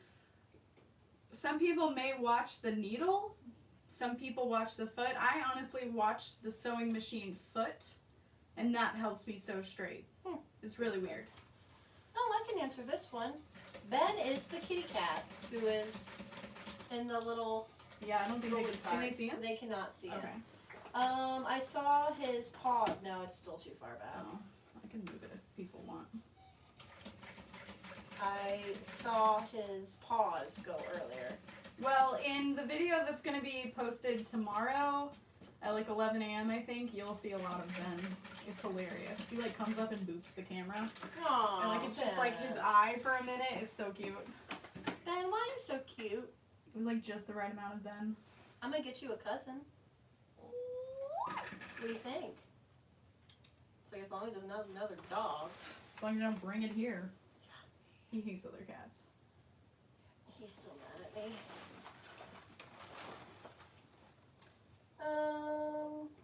Some people may watch the needle. Some people watch the foot. I honestly watch the sewing machine foot, and that helps me sew straight. It's really weird. Oh, I can answer this one. Ben is the kitty cat who is in the little... Yeah, I don't think they rolling can they cart. see him? They cannot see him. Okay. I saw his paw. No, it's still too far back. Oh, I can move it if people want. I saw his paws go earlier. Well, in the video that's going to be posted tomorrow at like 11 a.m. I think, you'll see a lot of Ben. It's hilarious. He like comes up and boops the camera. Aww, And like it's just like his Ben. eye for a minute. It's so cute. Ben, why are you so cute? It was like just the right amount of Ben. I'm gonna get you a cousin. What do you think? It's like as long as there's not another dog. As long as you don't bring it here. He hates other cats. He's still mad at me.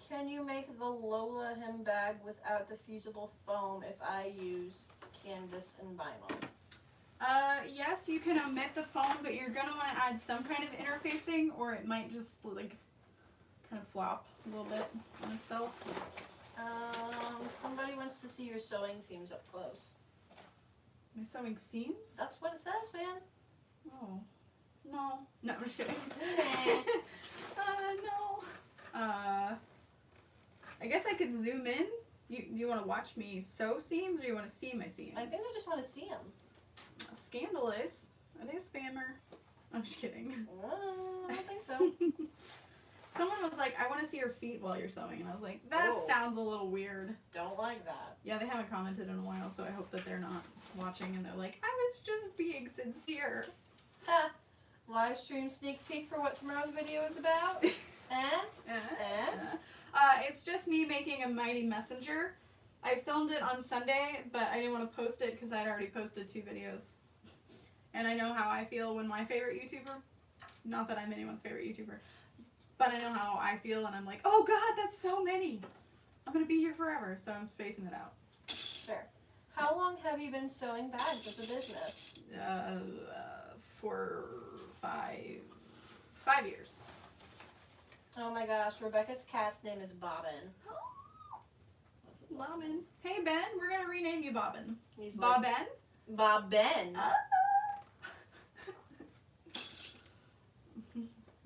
Can you make the Lola handbag without the fusible foam if I use canvas and vinyl? Yes, you can omit the foam, but you're gonna want to add some kind of interfacing, or it might just like kind of flop a little bit on itself. Somebody wants to see your sewing seams up close. My sewing seams? That's what it says, man. Oh. No. No, I'm just kidding. No. I guess I could zoom in. You want to watch me sew seams, or you want to see my seams? I think I just want to see them. Scandalous. Are they a spammer? I'm just kidding. I don't think so. Someone was like, I want to see your feet while you're sewing, and I was like, that Oh. sounds a little weird. Don't like that. Yeah, they haven't commented in a while, so I hope that they're not watching and they're like, I was just being sincere. Ha! Live stream sneak peek for what tomorrow's video is about. It's just me making a mighty messenger. I filmed it on Sunday, but I didn't want to post it because I'd already posted 2 videos. And I know how I feel when my favorite YouTuber, not that I'm anyone's favorite YouTuber, but I know how I feel and I'm like, oh god, that's so many. I'm going to be here forever, so I'm spacing it out. Fair. How long have you been sewing bags as a business? For 5 years. Oh my gosh, Rebecca's cat's name is Bobbin. Bobbin. Hey Ben, we're going to rename you Bobbin. He's Bobbin? like, Bobbin.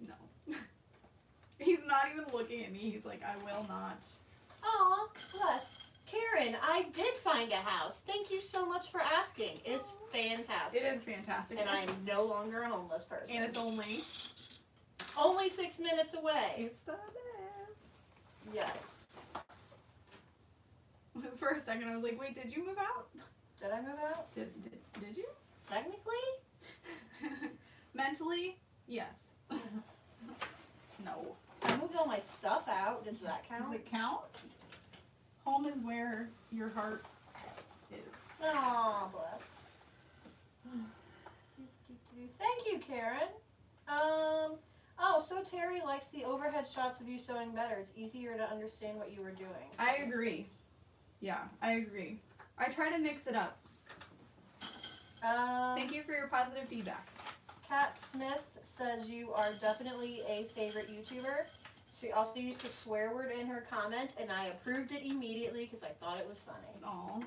No. He's not even looking at me. He's like, I will not. Aw, bless. Karen, I did find a house. Thank you so much for asking. It's fantastic. It is fantastic. And I'm no longer a homeless person. And it's only 6 minutes away. It's the best. Yes. For a second, I was like, wait, did you move out? Did I move out? Did you? Technically? Mentally, yes. No. I moved all my stuff out. Does that count? Does it count? Home is where your heart is. Aw, bless. Thank you, Karen. Oh, so Terry likes the overhead shots of you sewing better. It's easier to understand what you were doing. I agree. Yeah, I agree. I try to mix it up. Thank you for your positive feedback. Kat Smith says you are definitely a favorite YouTuber. She also used a swear word in her comment, and I approved it immediately because I thought it was funny. Aw.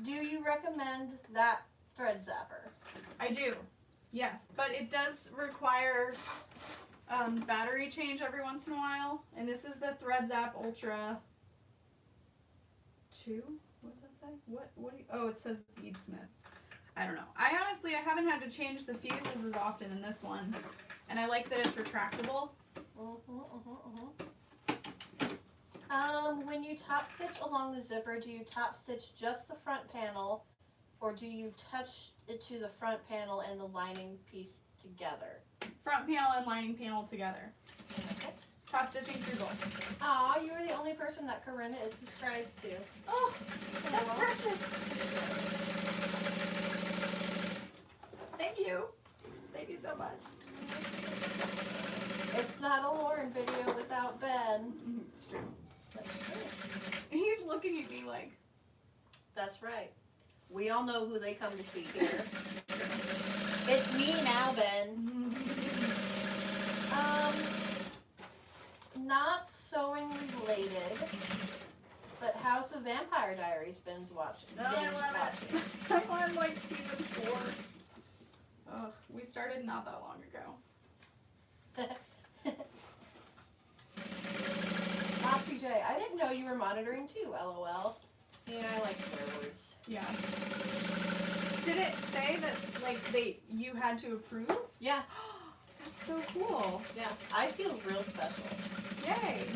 Do you recommend that thread zapper? I do. Yes, but it does require battery change every once in a while. And this is the Thread Zap Ultra 2. What does that say? What do you, oh, it says Beadsmith. I don't know. I haven't had to change the fuses as often in this one. And I like that it's retractable. When you top stitch along the zipper, do you top stitch just the front panel, or do you touch it to the front panel and the lining piece together? Front panel and lining panel together. Okay. Top stitching through both. Aw, you are the only person that Corinna is subscribed to. Oh, that's precious. Thank you. Thank you so much. It's not a Lauren video without Ben. It's true. He's looking at me like. That's right. We all know who they come to see here. It's me now, Ben. Not sewing related, but House of Vampire Diaries Ben's watching. No, I love it. I'm on like season 4. Ugh, we started not that long ago. Moxie J, I didn't know you were monitoring too, LOL. Yeah, I like swear words. Yeah. Did it say that like you had to approve? Yeah, That's so cool. yeah. I feel real special. Yay.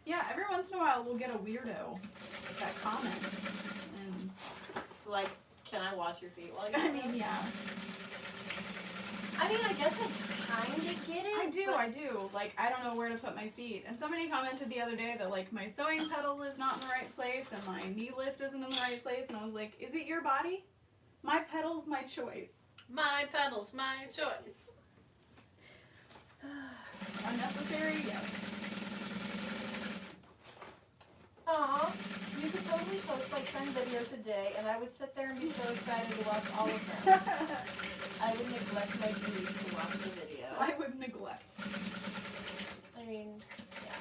Yeah, every once in a while we'll get a weirdo that comments. And Like, can I watch your feet while you I mean, yeah. I mean, I guess I kind of get it. I do. Like, I don't know where to put my feet. And somebody commented the other day that, like, my sewing pedal is not in the right place and my knee lift isn't in the right place. And I was like, is it your body? My pedal's my choice. My pedals, my choice. Unnecessary? Yes. Aw, you could totally post like 10 videos a day, and I would sit there and be so excited to watch all of them. I would neglect my duties to watch the video. I would neglect. I mean, yeah.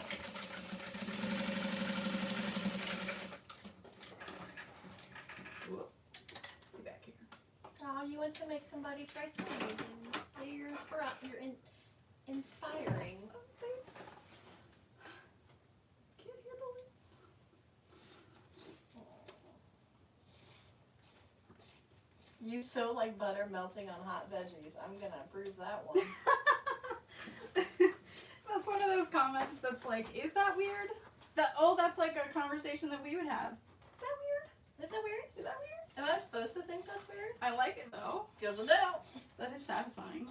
Whoop. Get back here. Aw, you want to make somebody try something. You're inspiring. Can't handle it. You sew like butter melting on hot veggies. I'm gonna approve that one. That's one of those comments that's like, is that weird? That's like a conversation that we would have. Is that weird? Is that weird? Is that weird? Am I supposed to think that's weird? I like it though. Because I don't. That is satisfying.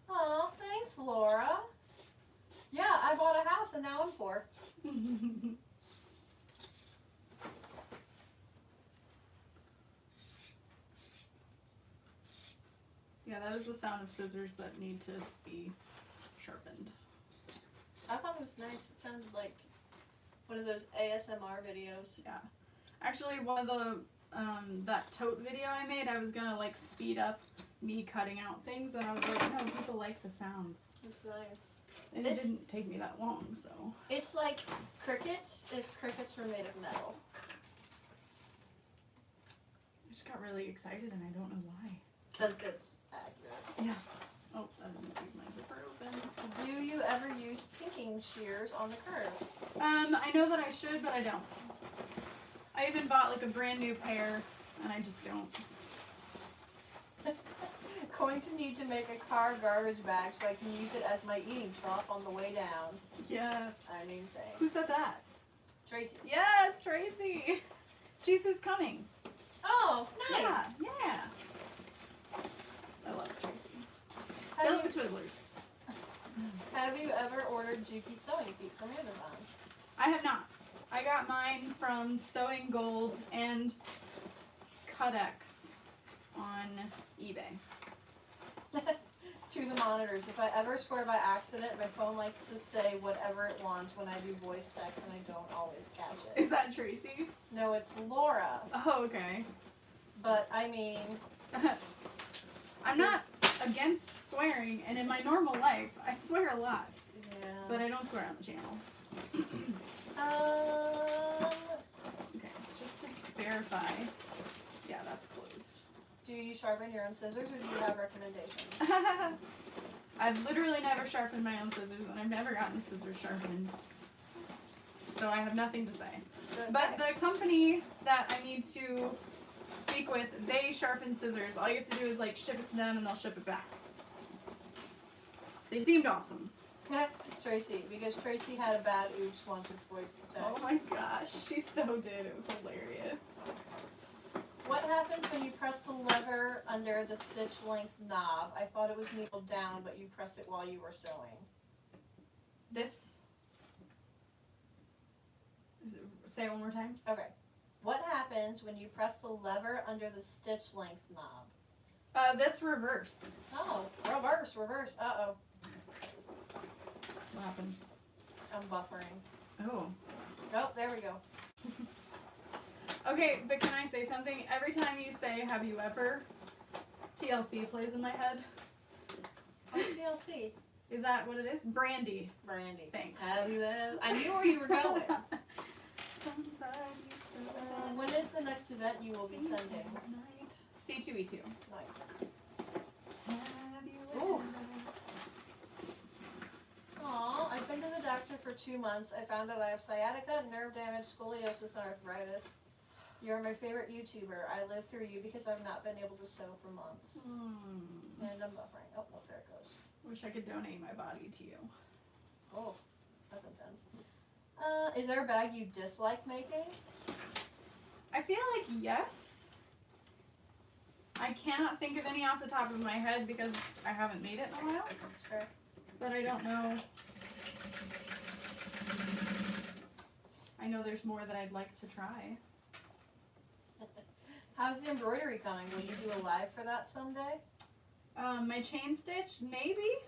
Aw, thanks, Laura. Yeah, I bought a house and now I'm poor. Yeah, that is the sound of scissors that need to be sharpened. I thought it was nice. It sounded like one of those ASMR videos. Yeah. Actually, one of the, that tote video I made, I was gonna like speed up me cutting out things, and I was like, no, people like the sounds. It's nice. And it didn't take me that long, so. It's like crickets if crickets were made of metal. I just got really excited and I don't know why. Because it's accurate. Yeah. Oh, I didn't leave my zipper open. Do you ever use pinking shears on the curves? I know that I should, but I don't. I even bought like a brand new pair, and I just don't. Going to need to make a car garbage bag so I can use it as my eating trough on the way down. Yes. I'm insane. Who said that? Tracy. Yes, Tracy. She's who's coming. Oh, nice. Yeah, yeah. I love Tracy. I Have love you, the Twizzlers. have you ever ordered Juki sewing feet from Amazon? I have not. I got mine from Sewing Gold and Cutex on eBay. To the monitors. If I ever swear by accident, my phone likes to say whatever it wants when I do voice text and I don't always catch it. Is that Tracy? No, it's Laura. Oh, okay. But I mean, I'm not against swearing, and in my normal life, I swear a lot, yeah. but I don't swear on the channel. Okay, just to verify. Yeah, that's closed. Do you sharpen your own scissors, or do you have recommendations? I've literally never sharpened my own scissors, and I've never gotten scissors sharpened. So I have nothing to say. Good. But the company that I need to speak with, they sharpen scissors. All you have to do is like ship it to them and they'll ship it back. They seemed awesome. Tracy, because Tracy had a bad oops once with voice to text. Oh my gosh, she so did. It was hilarious. What happens when you press the lever under the stitch length knob? I thought it was needle down, but you press it while you were sewing. Say it one more time. Okay. What happens when you press the lever under the stitch length knob? That's reverse. Oh, reverse. Uh-oh. What happened? I'm buffering. Oh. Oh, there we go. Okay, but can I say something? Every time you say, have you ever, TLC plays in my head. Oh, TLC. Is that what it is? Brandy. Brandy. Thanks. Have you ever? I knew where you were going. When is the next event you will be sending? C2E2. Nice. Have you Ooh. ever? Aw, I've been to the doctor for 2 months. I found out I have sciatica, nerve damage, scoliosis, and arthritis. You're my favorite YouTuber. I live through you because I've not been able to sew for months. And I'm buffering. Oh, no, there it goes. Wish I could donate my body to you. Oh, that's intense. Is there a bag you dislike making? I feel like yes. I cannot think of any off the top of my head because I haven't made it in a while. That's fair. But I don't know. I know there's more that I'd like to try. How's the embroidery going? Will you do a live for that someday? My chain stitch, maybe?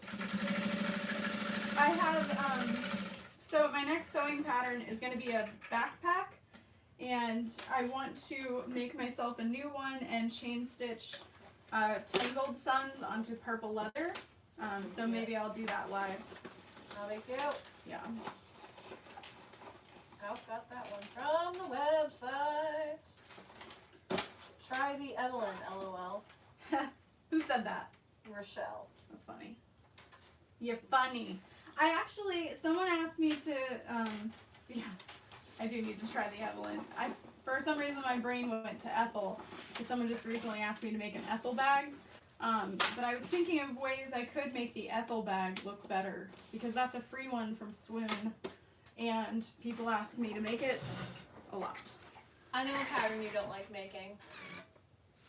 I have, so my next sewing pattern is going to be a backpack, and I want to make myself a new one and chain stitch Tangled Suns onto purple leather. So maybe I'll do that live. Oh, thank you. Yeah. I've got that one from the website. Try the Evelyn, LOL. Who said that? Rochelle. That's funny. You're funny. I actually, someone asked me to, yeah, I do need to try the Evelyn. For some reason my brain went to Ethel, because someone just recently asked me to make an Ethel bag. But I was thinking of ways I could make the Ethel bag look better, because that's a free one from Swoon, and people ask me to make it a lot. I know a pattern you don't like making.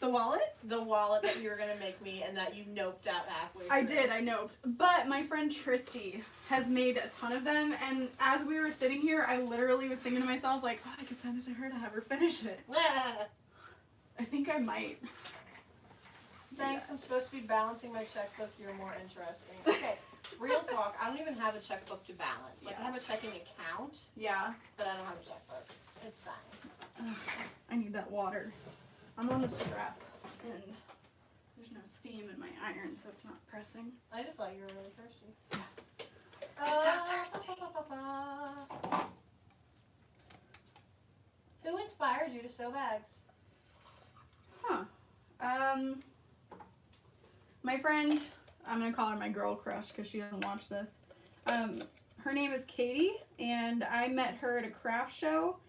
The wallet? The wallet that you were going to make me and that you noped out halfway through. I did, I noped. But my friend Tristy has made a ton of them, and as we were sitting here, I literally was thinking to myself, like, oh, I could send it to her to have her finish it. I think I might. Thanks, I'm supposed to be balancing my checkbook. You're more interesting. Okay, real talk. I don't even have a checkbook to balance. Like, I have a checking account, Yeah. but I don't have a checkbook. It's fine. Ugh, I need that water. I'm on a strap, and there's no steam in my iron, so it's not pressing. I just thought you were really thirsty. I'm so thirsty. Who inspired you to sew bags? Huh. My friend, I'm gonna call her my girl crush because she doesn't watch this. Her name is Katie, and I met her at a craft show,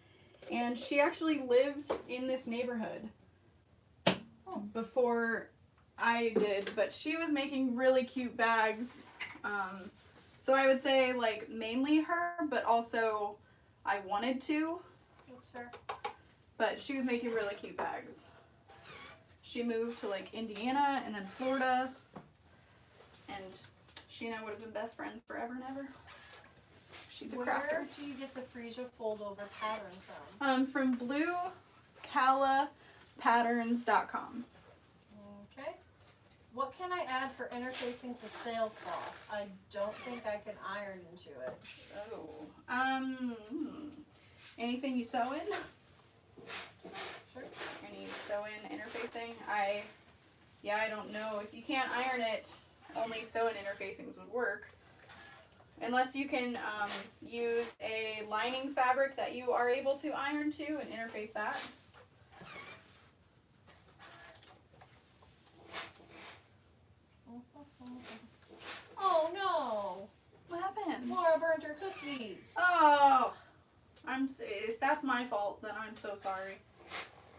and she actually lived in this neighborhood before I did, but she was making really cute bags. So I would say like mainly her, but also I wanted to. That's fair. But she was making really cute bags. She moved to like Indiana and then Florida, and she and I would have been best friends forever and ever. She's a crafter. Where do you get the Freesia Foldover pattern from? From bluecalapatterns.com. Okay. What can I add for interfacing to sailcloth? I don't think I can iron into it. Oh. Anything you sew in? Sure. Any sew-in interfacing? I don't know. If you can't iron it, only sew-in interfacings would work. Unless you can use a lining fabric that you are able to iron to and interface that. Oh no! What happened? Laura burned her cookies. Oh, if that's my fault, then I'm so sorry.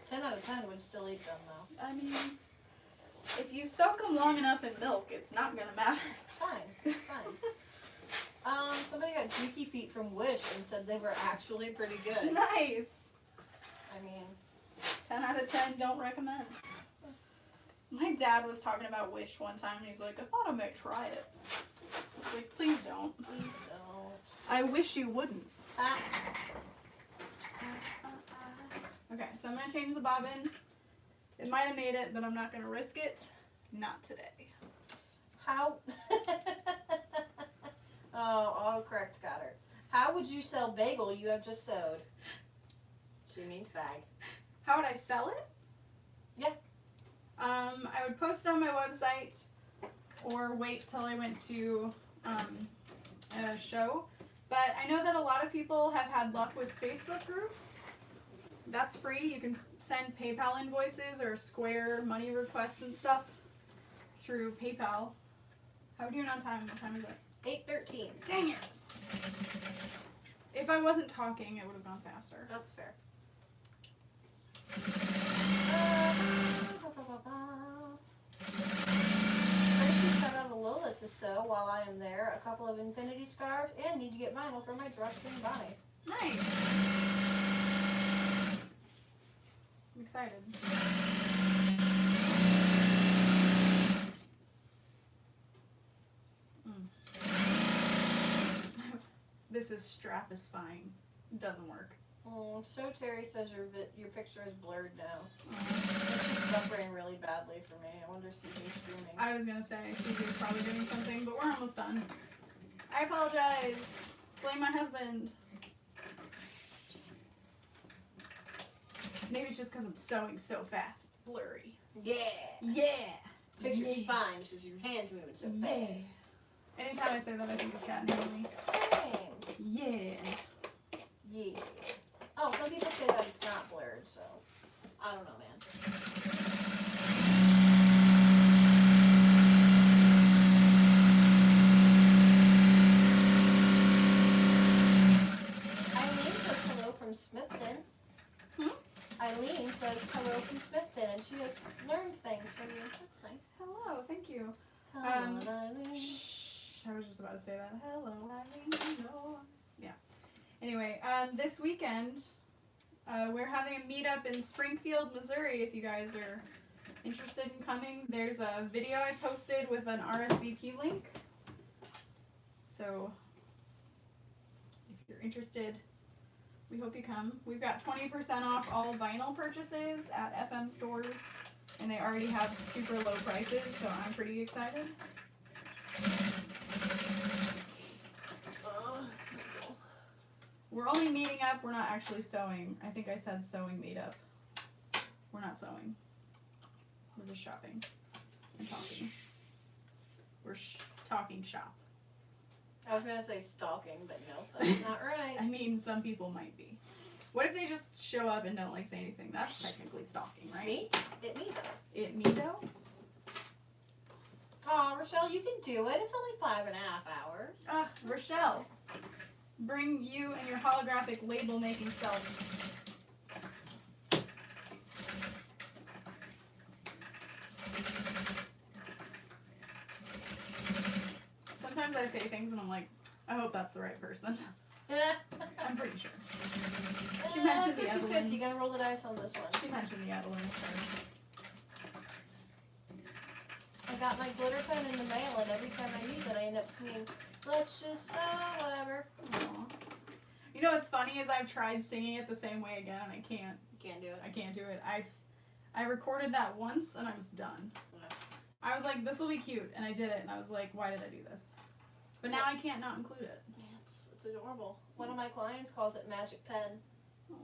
10 out of 10 would still eat them though. I mean, if you soak them long enough in milk, it's not gonna matter. Fine, it's fine. Somebody got Juki feet from Wish and said they were actually pretty good. Nice. I mean, 10 out of 10, don't recommend. My dad was talking about Wish one time and he's like, I thought I might try it. I was like, please don't. please don't. I wish you wouldn't. Ah. Okay, so I'm gonna change the bobbin. It might have made it, but I'm not gonna risk it. Not today. How? Oh, autocorrect got her. How would you sell bagel you have just sewed? She means bag. How would I sell it? Yeah. I would post it on my website or wait till I went to a show. But I know that a lot of people have had luck with Facebook groups. That's free. You can send PayPal invoices or Square money requests and stuff through PayPal. How are we doing on time? What time is it? 8:13. Dang it! If I wasn't talking, it would have gone faster. That's fair. Tracy cut out a Lola to sew while I am there, a couple of infinity scarves, and need to get vinyl for my drawstring bonnet. Nice! I'm excited. This is stratifying. It doesn't work. Oh, so Terry says your picture is blurred now. It's suffering really badly for me. I wonder if CJ's streaming. I was gonna say CJ's probably doing something, but we're almost done. I apologize. Blame my husband. Maybe it's just because I'm sewing so fast. It's blurry. Yeah. Yeah. Picture's Yeah. fine, it's just your hands moving so Yeah. fast. Anytime I say that, I think it's gotten me. Dang. Yeah. Yeah. Oh, some people say that it's not blurred, so I don't know, man. Eileen says hello from Smithton. Eileen says hello from Smithton, and she has learned things from you. That's nice. Hello. Thank you. Hello, Eileen. Shh. I was just about to say that. Hello, Eileen. Hello. Yeah. Anyway, this weekend, we're having a meetup in Springfield, Missouri. If you guys are interested in coming, there's a video I posted with an RSVP link. So, if you're interested, we hope you come. We've got 20% off all vinyl purchases at FM stores, and they already have super low prices, so I'm pretty excited. We're only meeting up, we're not actually sewing. I think I said sewing meetup. We're not sewing. We're just shopping and talking. We're talking shop. I was gonna say stalking, but no, that's not right. I mean, some people might be. What if they just show up and don't like say anything? That's technically stalking, right? Me? It me though. It me though? Aw, Rochelle, you can do it. It's only 5.5 hours. Ugh, Rochelle. Bring you and your holographic label making self. Sometimes I say things and I'm like, I hope that's the right person. I'm pretty sure. She mentioned the 50-50. Evelyn. You gonna roll the dice on this one. She mentioned the Evelyn. I got my glitter pen in the mail, and every time I use it, I end up singing, let's just whatever. Aww. You know what's funny is I've tried singing it the same way again and I can't. You can't do it. I can't do it. I recorded that once and I was done. Yeah. I was like, this will be cute, and I did it, and I was like, why did I do this? But now I can't not include it. Yeah, it's adorable. One of my clients calls it Magic Pen. Aww.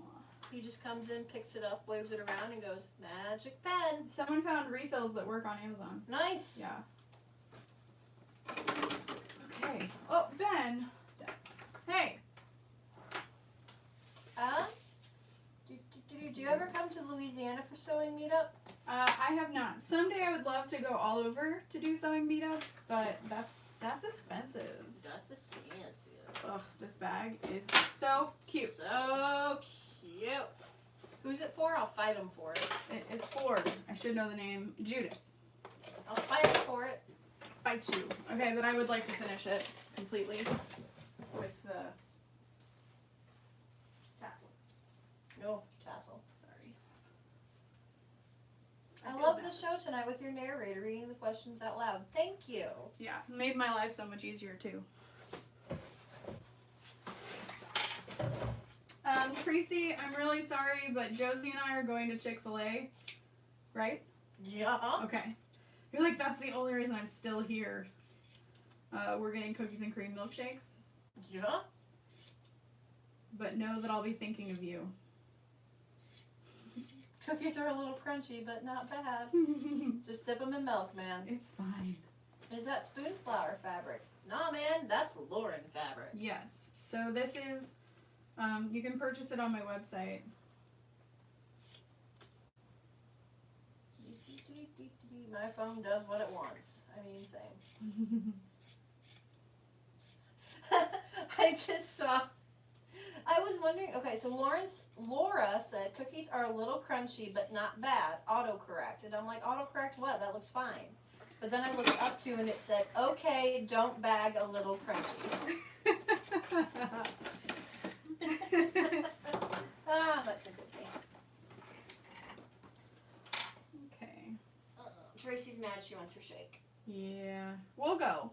He just comes in, picks it up, waves it around, and goes, Magic Pen. Someone found refills that work on Amazon. Nice. Yeah. Okay. Oh, Ben. Hey. Do you ever come to Louisiana for sewing meetup? I I have not. Someday I would love to go all over to do sewing meetups, but that's expensive. That's expensive. Ugh, this bag is so cute. So cute. Who's it for? I'll fight him for it. It is for, I should know the name, Judith. I'll fight him for it. Fight you. Okay, but I would like to finish it completely with the tassel. No tassel. Sorry. I feel love bad. the show tonight with your narrator reading the questions out loud. Thank you. Yeah, made my life so much easier too. Tracy, I'm really sorry, but Josie and I are going to Chick-fil-A, right? Yeah. Okay. You're like, that's the only reason I'm still here. We're getting cookies and cream milkshakes, Yeah. but know that I'll be thinking of you. Cookies are a little crunchy, but not bad. Just dip them in milk, man. It's fine. Is that spoon flower fabric? Nah, man, that's Lauren fabric. Yes. So this is, you can purchase it on my website. My phone does what it wants. I mean, same. I just saw. I was wondering. Okay, so Laura said cookies are a little crunchy, but not bad. Autocorrect, and I'm like, autocorrect what? That looks fine. But then I looked up to and it said, okay, don't bag a little crunchy. Ah, that's a good thing. Okay. Tracy's mad she wants her shake. Yeah. We'll go.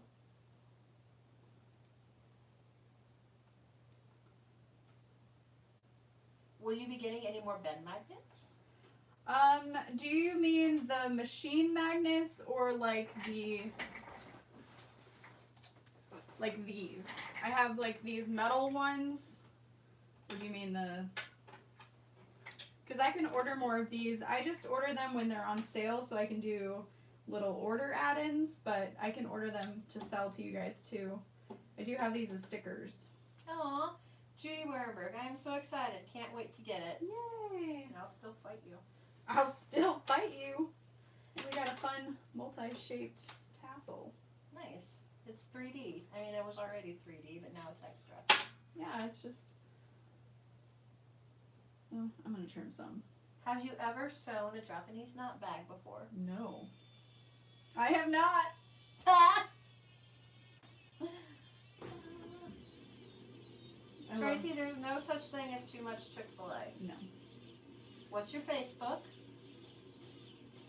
Will you be getting any more bend magnets? Do you mean the machine magnets or like these? I have like these metal ones. Or do you mean the? Because I can order more of these. I just order them when they're on sale so I can do little order add-ins, but I can order them to sell to you guys too. I do have these as stickers. Aw, Judy Warenberg, I am so excited. Can't wait to get it. Yay! And I'll still fight you. I'll still fight you. And we got a fun multi-shaped tassel. Nice. It's 3D. I mean, it was already 3D, but now it's extra. Yeah, it's just. Oh, I'm gonna trim some. Have you ever sewn a Japanese knot bag before? No. I have not. I love- Tracy, there's no such thing as too much Chick-fil-A. No. What's your Facebook?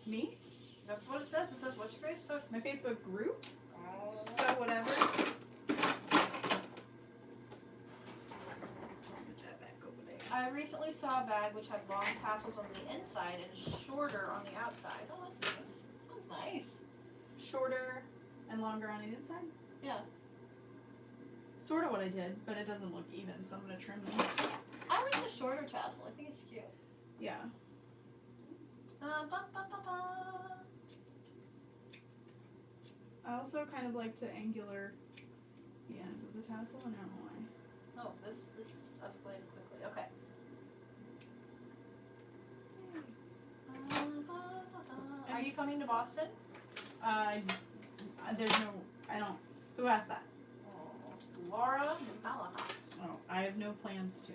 Me? That's what it says. It says, what's your Facebook? My Facebook group? Oh. So whatever. Put that back over there. I recently saw a bag which had long tassels on the inside and shorter on the outside. Oh, that's nice. Sounds nice. Shorter and longer on the inside? Yeah. Sort of what I did, but it doesn't look even, so I'm gonna trim them. I like the shorter tassel. I think it's cute. Yeah. Ba, ba, ba, ba. I also kind of like to angular the ends of the tassel, and I don't know why. Oh, this escalated quickly. Okay. Are you coming to Boston? There's no, I don't, who asked that? Oh, Laura Malahat. Oh, I have no plans to.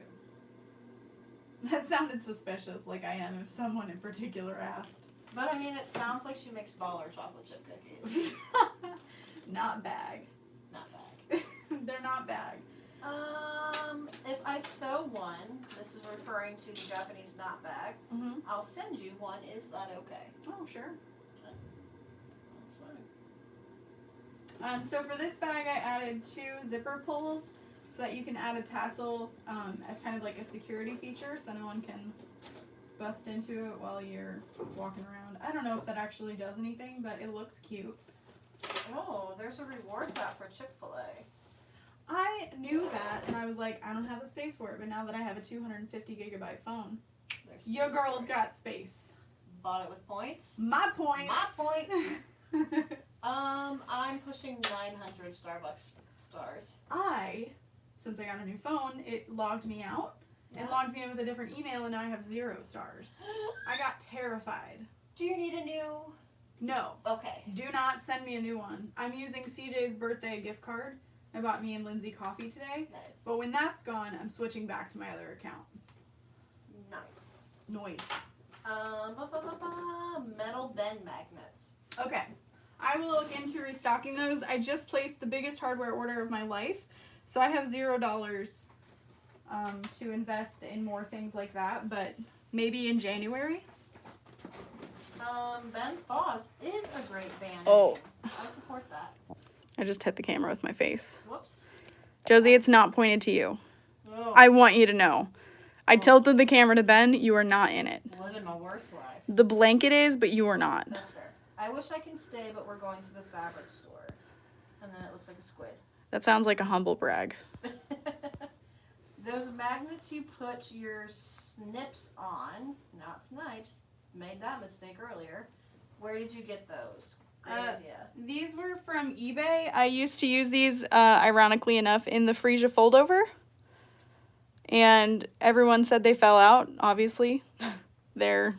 That sounded suspicious, like I am if someone in particular asked. But I mean, it sounds like she makes baller chocolate chip cookies. Not bag. Not bad. They're not bag. If I sew one, this is referring to the Japanese knot bag, Mm-hmm. I'll send you one. Is that okay? Oh, sure. So for this bag, I added 2 zipper pulls so that you can add a tassel as kind of like a security feature so no one can bust into it while you're walking around. I don't know if that actually does anything, but it looks cute. Oh, there's a rewards app for Chick-fil-A. I knew that, and I was like, I don't have the space for it, but now that I have a 250 gigabyte phone, There's your space girl's for it. got space. Bought it with points. My points. My points. I'm pushing 900 Starbucks stars. Since I got a new phone, it logged me out and Yeah. logged me in with a different email, and now I have 0 stars. I got terrified. Do you need a new? No. Okay. Do not send me a new one. I'm using CJ's birthday gift card. I bought me and Lindsay coffee today. Nice. But when that's gone, I'm switching back to my other account. Nice. Noise. Metal bend magnets. Okay. I will look into restocking those. I just placed the biggest hardware order of my life. So I have $0 to invest in more things like that. But maybe in January. Ben's Boss is a great band. Oh. I support that. I just hit the camera with my face. Whoops. Josie, it's not pointed to you. Oh, I want you to know. I tilted the camera to Ben. You are not in it. living my worst life. The blanket is, but you are not. That's fair. I wish I can stay, but we're going to the fabric store. And then it looks like a squid. That sounds like a humble brag. Those magnets you put your snips on, not snipes, made that mistake earlier. Where did you get those? Great idea. These were from eBay. I used to use these, ironically enough, in the Freesia Foldover. And everyone said they fell out, obviously. They're...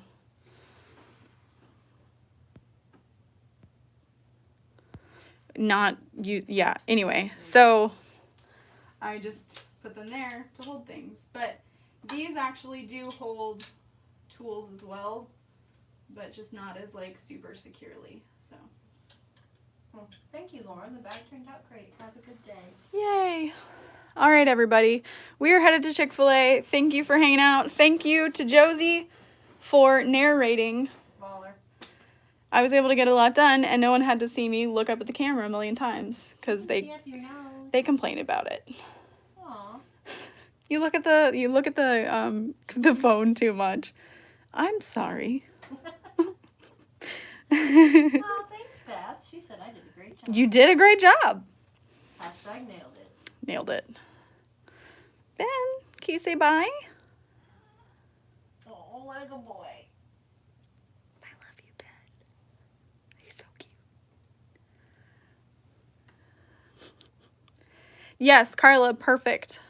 not use, yeah, anyway. So, I just put them there to hold things. But these actually do hold tools as well. But just not as, like, super securely, so... Well, thank you, Lauren. The bag turned out great. Have a good day. Yay. All right, everybody. We are headed to Chick-fil-A. Thank you for hanging out. Thank you to Josie for narrating. Baller. I was able to get a lot done, and no one had to see me look up at the camera a million times because See they up your nose. they complain about it. Aw. You look at the phone too much. I'm sorry. Oh, thanks, Beth. She said I did a great job. You did a great job. Hashtag nailed it. Nailed it. Ben, can you say bye? Oh, what a good boy. I love you, Ben. He's so cute. Yes, Carla, perfect.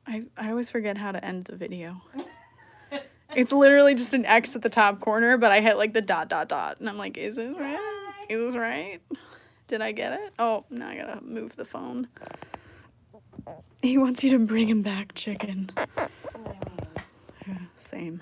I always forget how to end the video. It's literally just an X at the top corner, but I hit like the ... And I'm like, is this right? Is this right? Did I get it? Oh, now I gotta move the phone. He wants you to bring him back, chicken. Yeah, same.